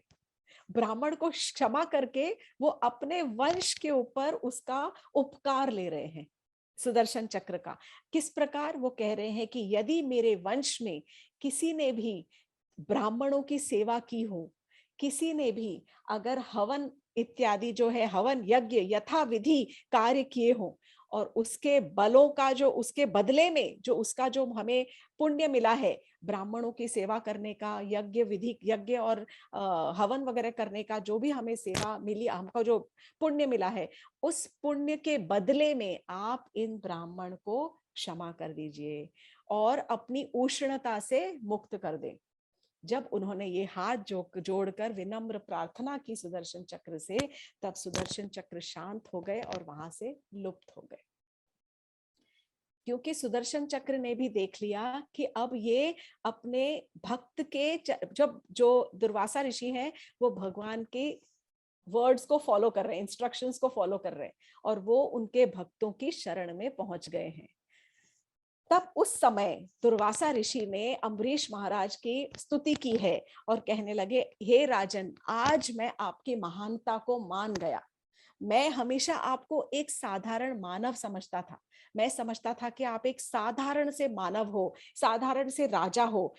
ब्राह्मण को क्षमा करके वो अपने वंश के ऊपर उसका उपकार ले रहे हैं, सुदर्शन चक्र का। किस प्रकार? वो कह रहे हैं कि यदि मेरे वंश में किसी ने भी ब्राह्मणों की सेवा की हो, किसी ने भी अगर हवन इत्यादि जो है, हवन यज्ञ यथा विधि कार्य किए हो, और उसके बलों का जो, उसके बदले में जो उसका जो हमें पुण्य मिला है, ब्राह्मणों की सेवा करने का, यज्ञ विधि, यज्ञ और हवन वगैरह करने का जो भी हमें सेवा मिली, हमको जो पुण्य मिला है, उस पुण्य के बदले में आप इन ब्राह्मण को क्षमा कर दीजिए और अपनी उष्णता से मुक्त कर दें। जब उन्होंने ये हाथ जोड़कर विनम्र प्रार्थना की सुदर्शन चक्र से, तब सुदर्शन चक्र शांत हो गए और वहां से लुप्त हो गए। क्योंकि सुदर्शन चक्र ने भी देख लिया कि अब ये अपने भक्त के, जब जो दुर्वासा ऋषि हैं वो भगवान के वर्ड्स को फॉलो कर रहे हैं, इंस्ट्रक्शंस को फॉलो कर रहे हैं, और वो उनके भक्तों की शरण में पहुंच गए हैं। तब उस समय दुर्वासा ऋषि ने अम्बरीश महाराज की स्तुति की है और कहने लगे, हे राजन, आज मैं आपकी महानता को मान गया। मैं हमेशा आपको एक साधारण मानव समझता था। मैं समझता था कि आप एक साधारण से मानव हो, साधारण से राजा हो,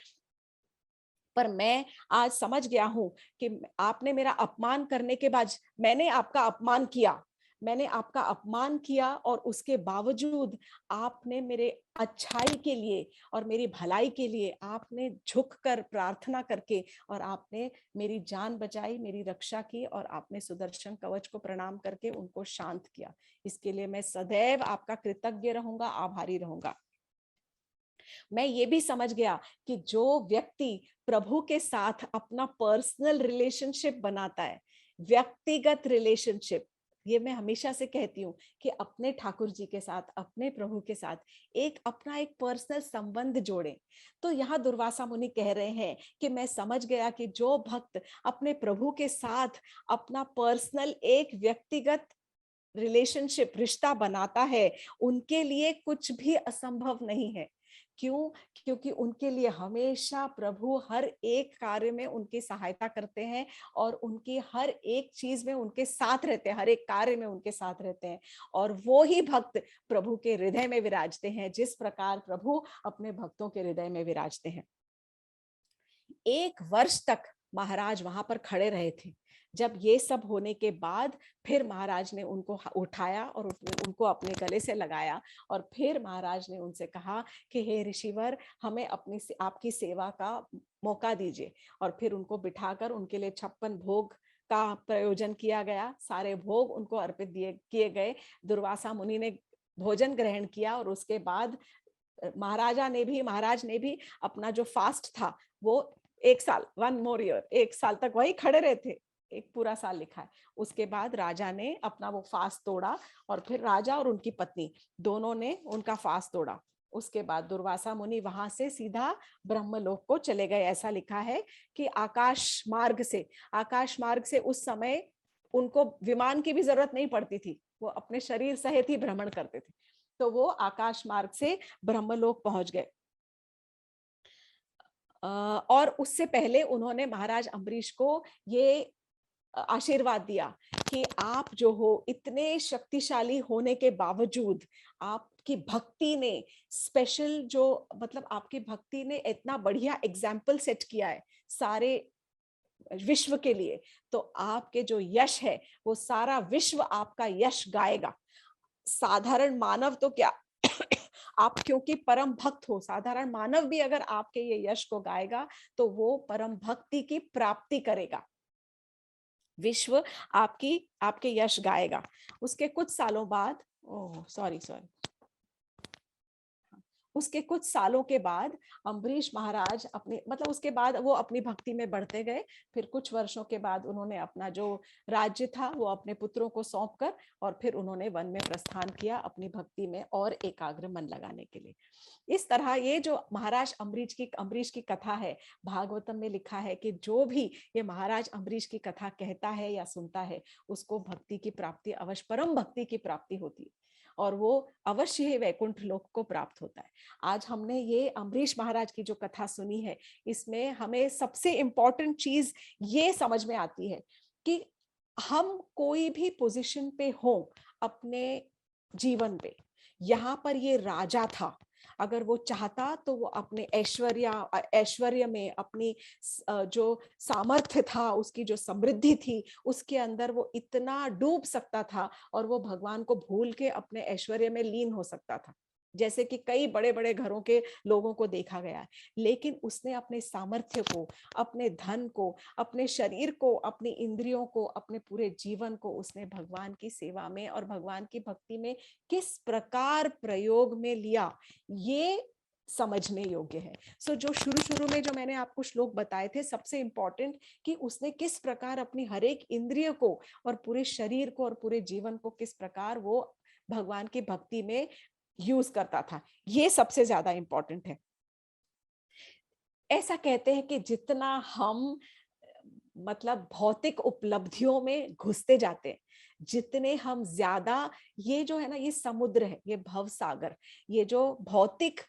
पर मैं आज समझ गया हूं कि आपने मेरा अपमान करने के बाद मैंने आपका अपमान किया। मैंने आपका अपमान किया और उसके बावजूद आपने मेरे अच्छाई के लिए और मेरी भलाई के लिए आपने झुककर प्रार्थना करके और आपने मेरी जान बचाई, मेरी रक्षा की और आपने सुदर्शन कवच को प्रणाम करके उनको शांत किया। इसके लिए मैं सदैव आपका कृतज्ञ रहूंगा, आभारी रहूंगा। मैं ये भी समझ गया कि जो व्यक्ति प्रभु के साथ अपना पर्सनल रिलेशनशिप बनाता है, व्यक्तिगत रिलेशनशिप, ये मैं हमेशा से कहती हूँ कि अपने ठाकुर जी के साथ, अपने प्रभु के साथ एक अपना एक पर्सनल संबंध जोड़े। तो यहाँ दुर्वासा मुनि कह रहे हैं कि मैं समझ गया कि जो भक्त अपने प्रभु के साथ अपना पर्सनल एक व्यक्तिगत रिलेशनशिप, रिश्ता बनाता है, उनके लिए कुछ भी असंभव नहीं है। क्यों? क्योंकि उनके लिए हमेशा प्रभु हर एक कार्य में उनकी सहायता करते हैं और उनकी हर एक चीज में उनके साथ रहते हैं, हर एक कार्य में उनके साथ रहते हैं। और वो ही भक्त प्रभु के हृदय में विराजते हैं, जिस प्रकार प्रभु अपने भक्तों के हृदय में विराजते हैं। 1 वर्ष तक महाराज वहां पर खड़े रहे थे। जब ये सब होने के बाद फिर महाराज ने उनको उठाया और उनको अपने गले से लगाया और फिर महाराज ने उनसे कहा कि हे ऋषिवर, हमें अपनी आपकी सेवा का मौका दीजिए। और फिर उनको बिठाकर उनके लिए 56 भोग का प्रयोजन किया गया। सारे भोग उनको अर्पित किए गए। दुर्वासा मुनि ने भोजन ग्रहण किया और उसके बाद महाराज ने भी अपना जो फास्ट था वो 1 साल, 1 more year, 1 साल तक वही खड़े रहे थे। एक पूरा साल लिखा है। उसके बाद राजा ने अपना वो फास्ट तोड़ा और फिर राजा और उनकी पत्नी दोनों ने उनका फास्ट तोड़ा। उसके बाद दुर्वासा मुनि वहां से सीधा ब्रह्मलोक को चले गए। ऐसा लिखा है कि आकाश मार्ग से उस समय उनको विमान की भी जरूरत नहीं पड़ती थी, वो अपने शरीर सहित ही भ्रमण करते थे। तो वो आकाश मार्ग से ब्रह्मलोक पहुंच गए। और उससे पहले उन्होंने महाराज अम्बरीश को ये आशीर्वाद दिया कि आप जो हो, इतने शक्तिशाली होने के बावजूद आपकी भक्ति ने स्पेशल जो मतलब आपकी भक्ति ने इतना बढ़िया एग्जाम्पल सेट किया है सारे विश्व के लिए। तो आपके जो यश है वो सारा विश्व आपका यश गाएगा। साधारण मानव तो क्या आप क्योंकि परम भक्त हो, साधारण मानव भी अगर आपके ये यश को गाएगा तो वो परम भक्ति की प्राप्ति करेगा। विश्व आपके यश गाएगा। उसके कुछ सालों बाद, ओह सॉरी, उसके कुछ सालों के बाद अम्बरीश महाराज अपने मतलब उसके बाद वो अपनी भक्ति में बढ़ते गए। फिर कुछ वर्षों के बाद उन्होंने अपना जो राज्य था वो अपने पुत्रों को सौंपकर और फिर उन्होंने वन में प्रस्थान किया अपनी भक्ति में और एकाग्र मन लगाने के लिए। इस तरह ये जो महाराज अम्बरीश की कथा है, भागवतम में लिखा है कि जो भी ये महाराज अम्बरीश की कथा कहता है या सुनता है उसको भक्ति की प्राप्ति अवश्य, परम भक्ति की प्राप्ति होती है और वो अवश्य ही वैकुंठ लोक को प्राप्त होता है। आज हमने ये अम्बरीश महाराज की जो कथा सुनी है, इसमें हमें सबसे इंपॉर्टेंट चीज ये समझ में आती है कि हम कोई भी पोजीशन पे हो अपने जीवन पे, यहाँ पर ये राजा था, अगर वो चाहता तो वो अपने ऐश्वर्य में अपनी जो सामर्थ्य था, उसकी जो समृद्धि थी, उसके अंदर वो इतना डूब सकता था और वो भगवान को भूल के अपने ऐश्वर्य में लीन हो सकता था, जैसे कि कई बड़े बड़े घरों के लोगों को देखा गया है। लेकिन उसने अपने सामर्थ्य को, अपने धन को, अपने शरीर को, अपनी इंद्रियों को, अपने पूरे जीवन को उसने भगवान की सेवा में और भगवान की भक्ति में किस प्रकार प्रयोग में लिया, ये समझने योग्य है। सो जो शुरू में जो मैंने आपको श्लोक बताए थे, सबसे इंपॉर्टेंट कि उसने किस प्रकार अपनी हर एक इंद्रिय को और पूरे शरीर को और पूरे जीवन को किस प्रकार वो भगवान की भक्ति में यूज करता था, ये सबसे ज्यादा इंपॉर्टेंट है। ऐसा कहते हैं कि जितना हम मतलब भौतिक उपलब्धियों में घुसते जाते हैं, जितने हम ज्यादा, ये जो है ना, ये समुद्र है, ये भव सागर, ये जो भौतिक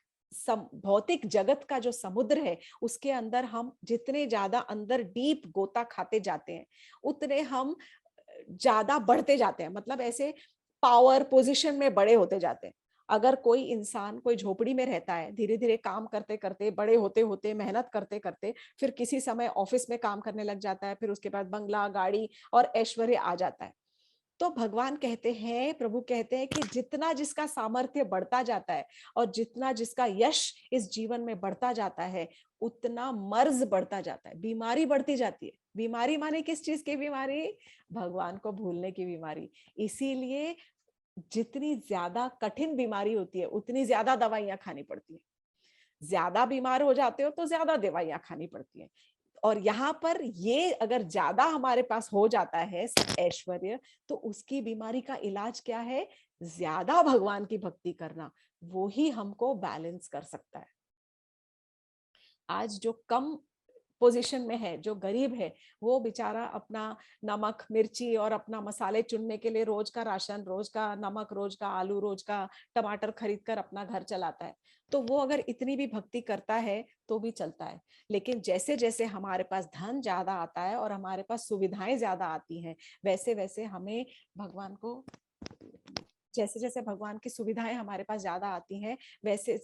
भौतिक जगत का जो समुद्र है उसके अंदर हम जितने ज्यादा अंदर डीप गोता खाते जाते हैं उतने हम ज्यादा बढ़ते जाते हैं, मतलब ऐसे पावर पोजीशन में बड़े होते जाते हैं। अगर कोई इंसान कोई झोपड़ी में रहता है, धीरे धीरे काम करते करते बड़े होते होते मेहनत करते करते फिर किसी समय ऑफिस में काम करने लग जाता है, फिर उसके बाद बंगला गाड़ी और ऐश्वर्य आ जाता है। तो भगवान कहते हैं, प्रभु कहते हैं कि जितना जिसका सामर्थ्य बढ़ता जाता है और जितना जिसका यश इस जीवन में बढ़ता जाता है उतना मर्ज बढ़ता जाता है, बीमारी बढ़ती जाती है। बीमारी माने किस चीज की बीमारी? भगवान को भूलने की बीमारी। इसीलिए जितनी ज्यादा कठिन बीमारी होती है उतनी ज्यादा दवाइयां खानी पड़ती है। ज्यादा बीमार हो जाते हो तो ज्यादा दवाइयां खानी पड़ती है। और यहाँ पर ये अगर ज्यादा हमारे पास हो जाता है ऐश्वर्य, तो उसकी बीमारी का इलाज क्या है? ज्यादा भगवान की भक्ति करना। वो ही हमको बैलेंस कर सकता है। आज जो कम पोजीशन में है, जो गरीब है, वो बेचारा अपना नमक मिर्ची और अपना मसाले चुनने के लिए रोज का राशन, रोज का नमक, रोज का आलू, रोज का टमाटर खरीद कर अपना घर चलाता है। तो वो अगर इतनी भी भक्ति करता है तो भी चलता है। लेकिन जैसे जैसे हमारे पास धन ज्यादा आता है और हमारे पास सुविधाएं ज्यादा आती हैं, वैसे वैसे हमें भगवान को, जैसे जैसे भगवान की सुविधाएं हमारे पास ज्यादा आती हैं, वैसे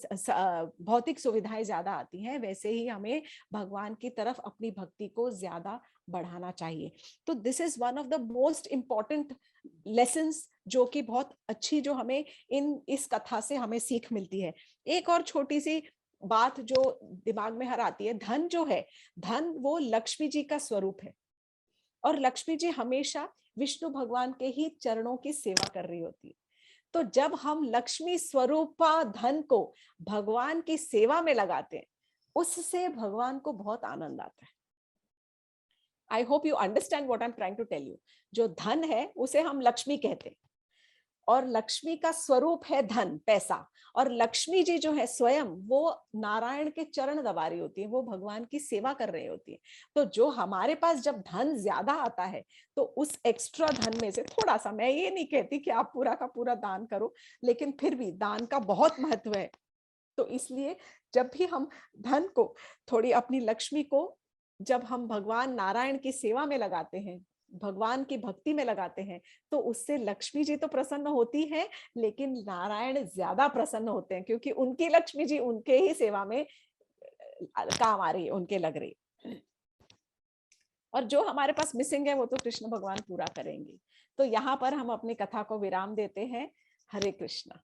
भौतिक सुविधाएं ज्यादा आती हैं, वैसे ही हमें भगवान की तरफ अपनी भक्ति को ज्यादा बढ़ाना चाहिए। तो this is one of the most important lessons जो कि बहुत अच्छी, जो हमें इस कथा से हमें सीख मिलती है। एक और छोटी सी बात जो दिमाग में हर आती है, धन जो है, धन वो लक्ष्मी जी का स्वरूप है और लक्ष्मी जी हमेशा विष्णु भगवान के ही चरणों की सेवा कर रही होती है। तो जब हम लक्ष्मी स्वरूपा धन को भगवान की सेवा में लगाते हैं, उससे भगवान को बहुत आनंद आता है। I hope you understand what I am trying to tell you. जो धन है उसे हम लक्ष्मी कहते हैं और लक्ष्मी का स्वरूप है धन, पैसा। और लक्ष्मी जी जो है स्वयं वो नारायण के चरण दबा रही होती है, वो भगवान की सेवा कर रही होती है। तो जो हमारे पास जब धन ज्यादा आता है तो उस एक्स्ट्रा धन में से थोड़ा सा, मैं ये नहीं कहती कि आप पूरा का पूरा दान करो, लेकिन फिर भी दान का बहुत महत्व है। तो इसलिए जब भी हम धन को, थोड़ी अपनी लक्ष्मी को जब हम भगवान नारायण की सेवा में लगाते हैं, भगवान की भक्ति में लगाते हैं, तो उससे लक्ष्मी जी तो प्रसन्न होती है, लेकिन नारायण ज्यादा प्रसन्न होते हैं क्योंकि उनकी लक्ष्मी जी उनके ही सेवा में काम आ रही है, उनके लग रही है। और जो हमारे पास मिसिंग है वो तो कृष्ण भगवान पूरा करेंगे। तो यहाँ पर हम अपनी कथा को विराम देते हैं। हरे कृष्णा।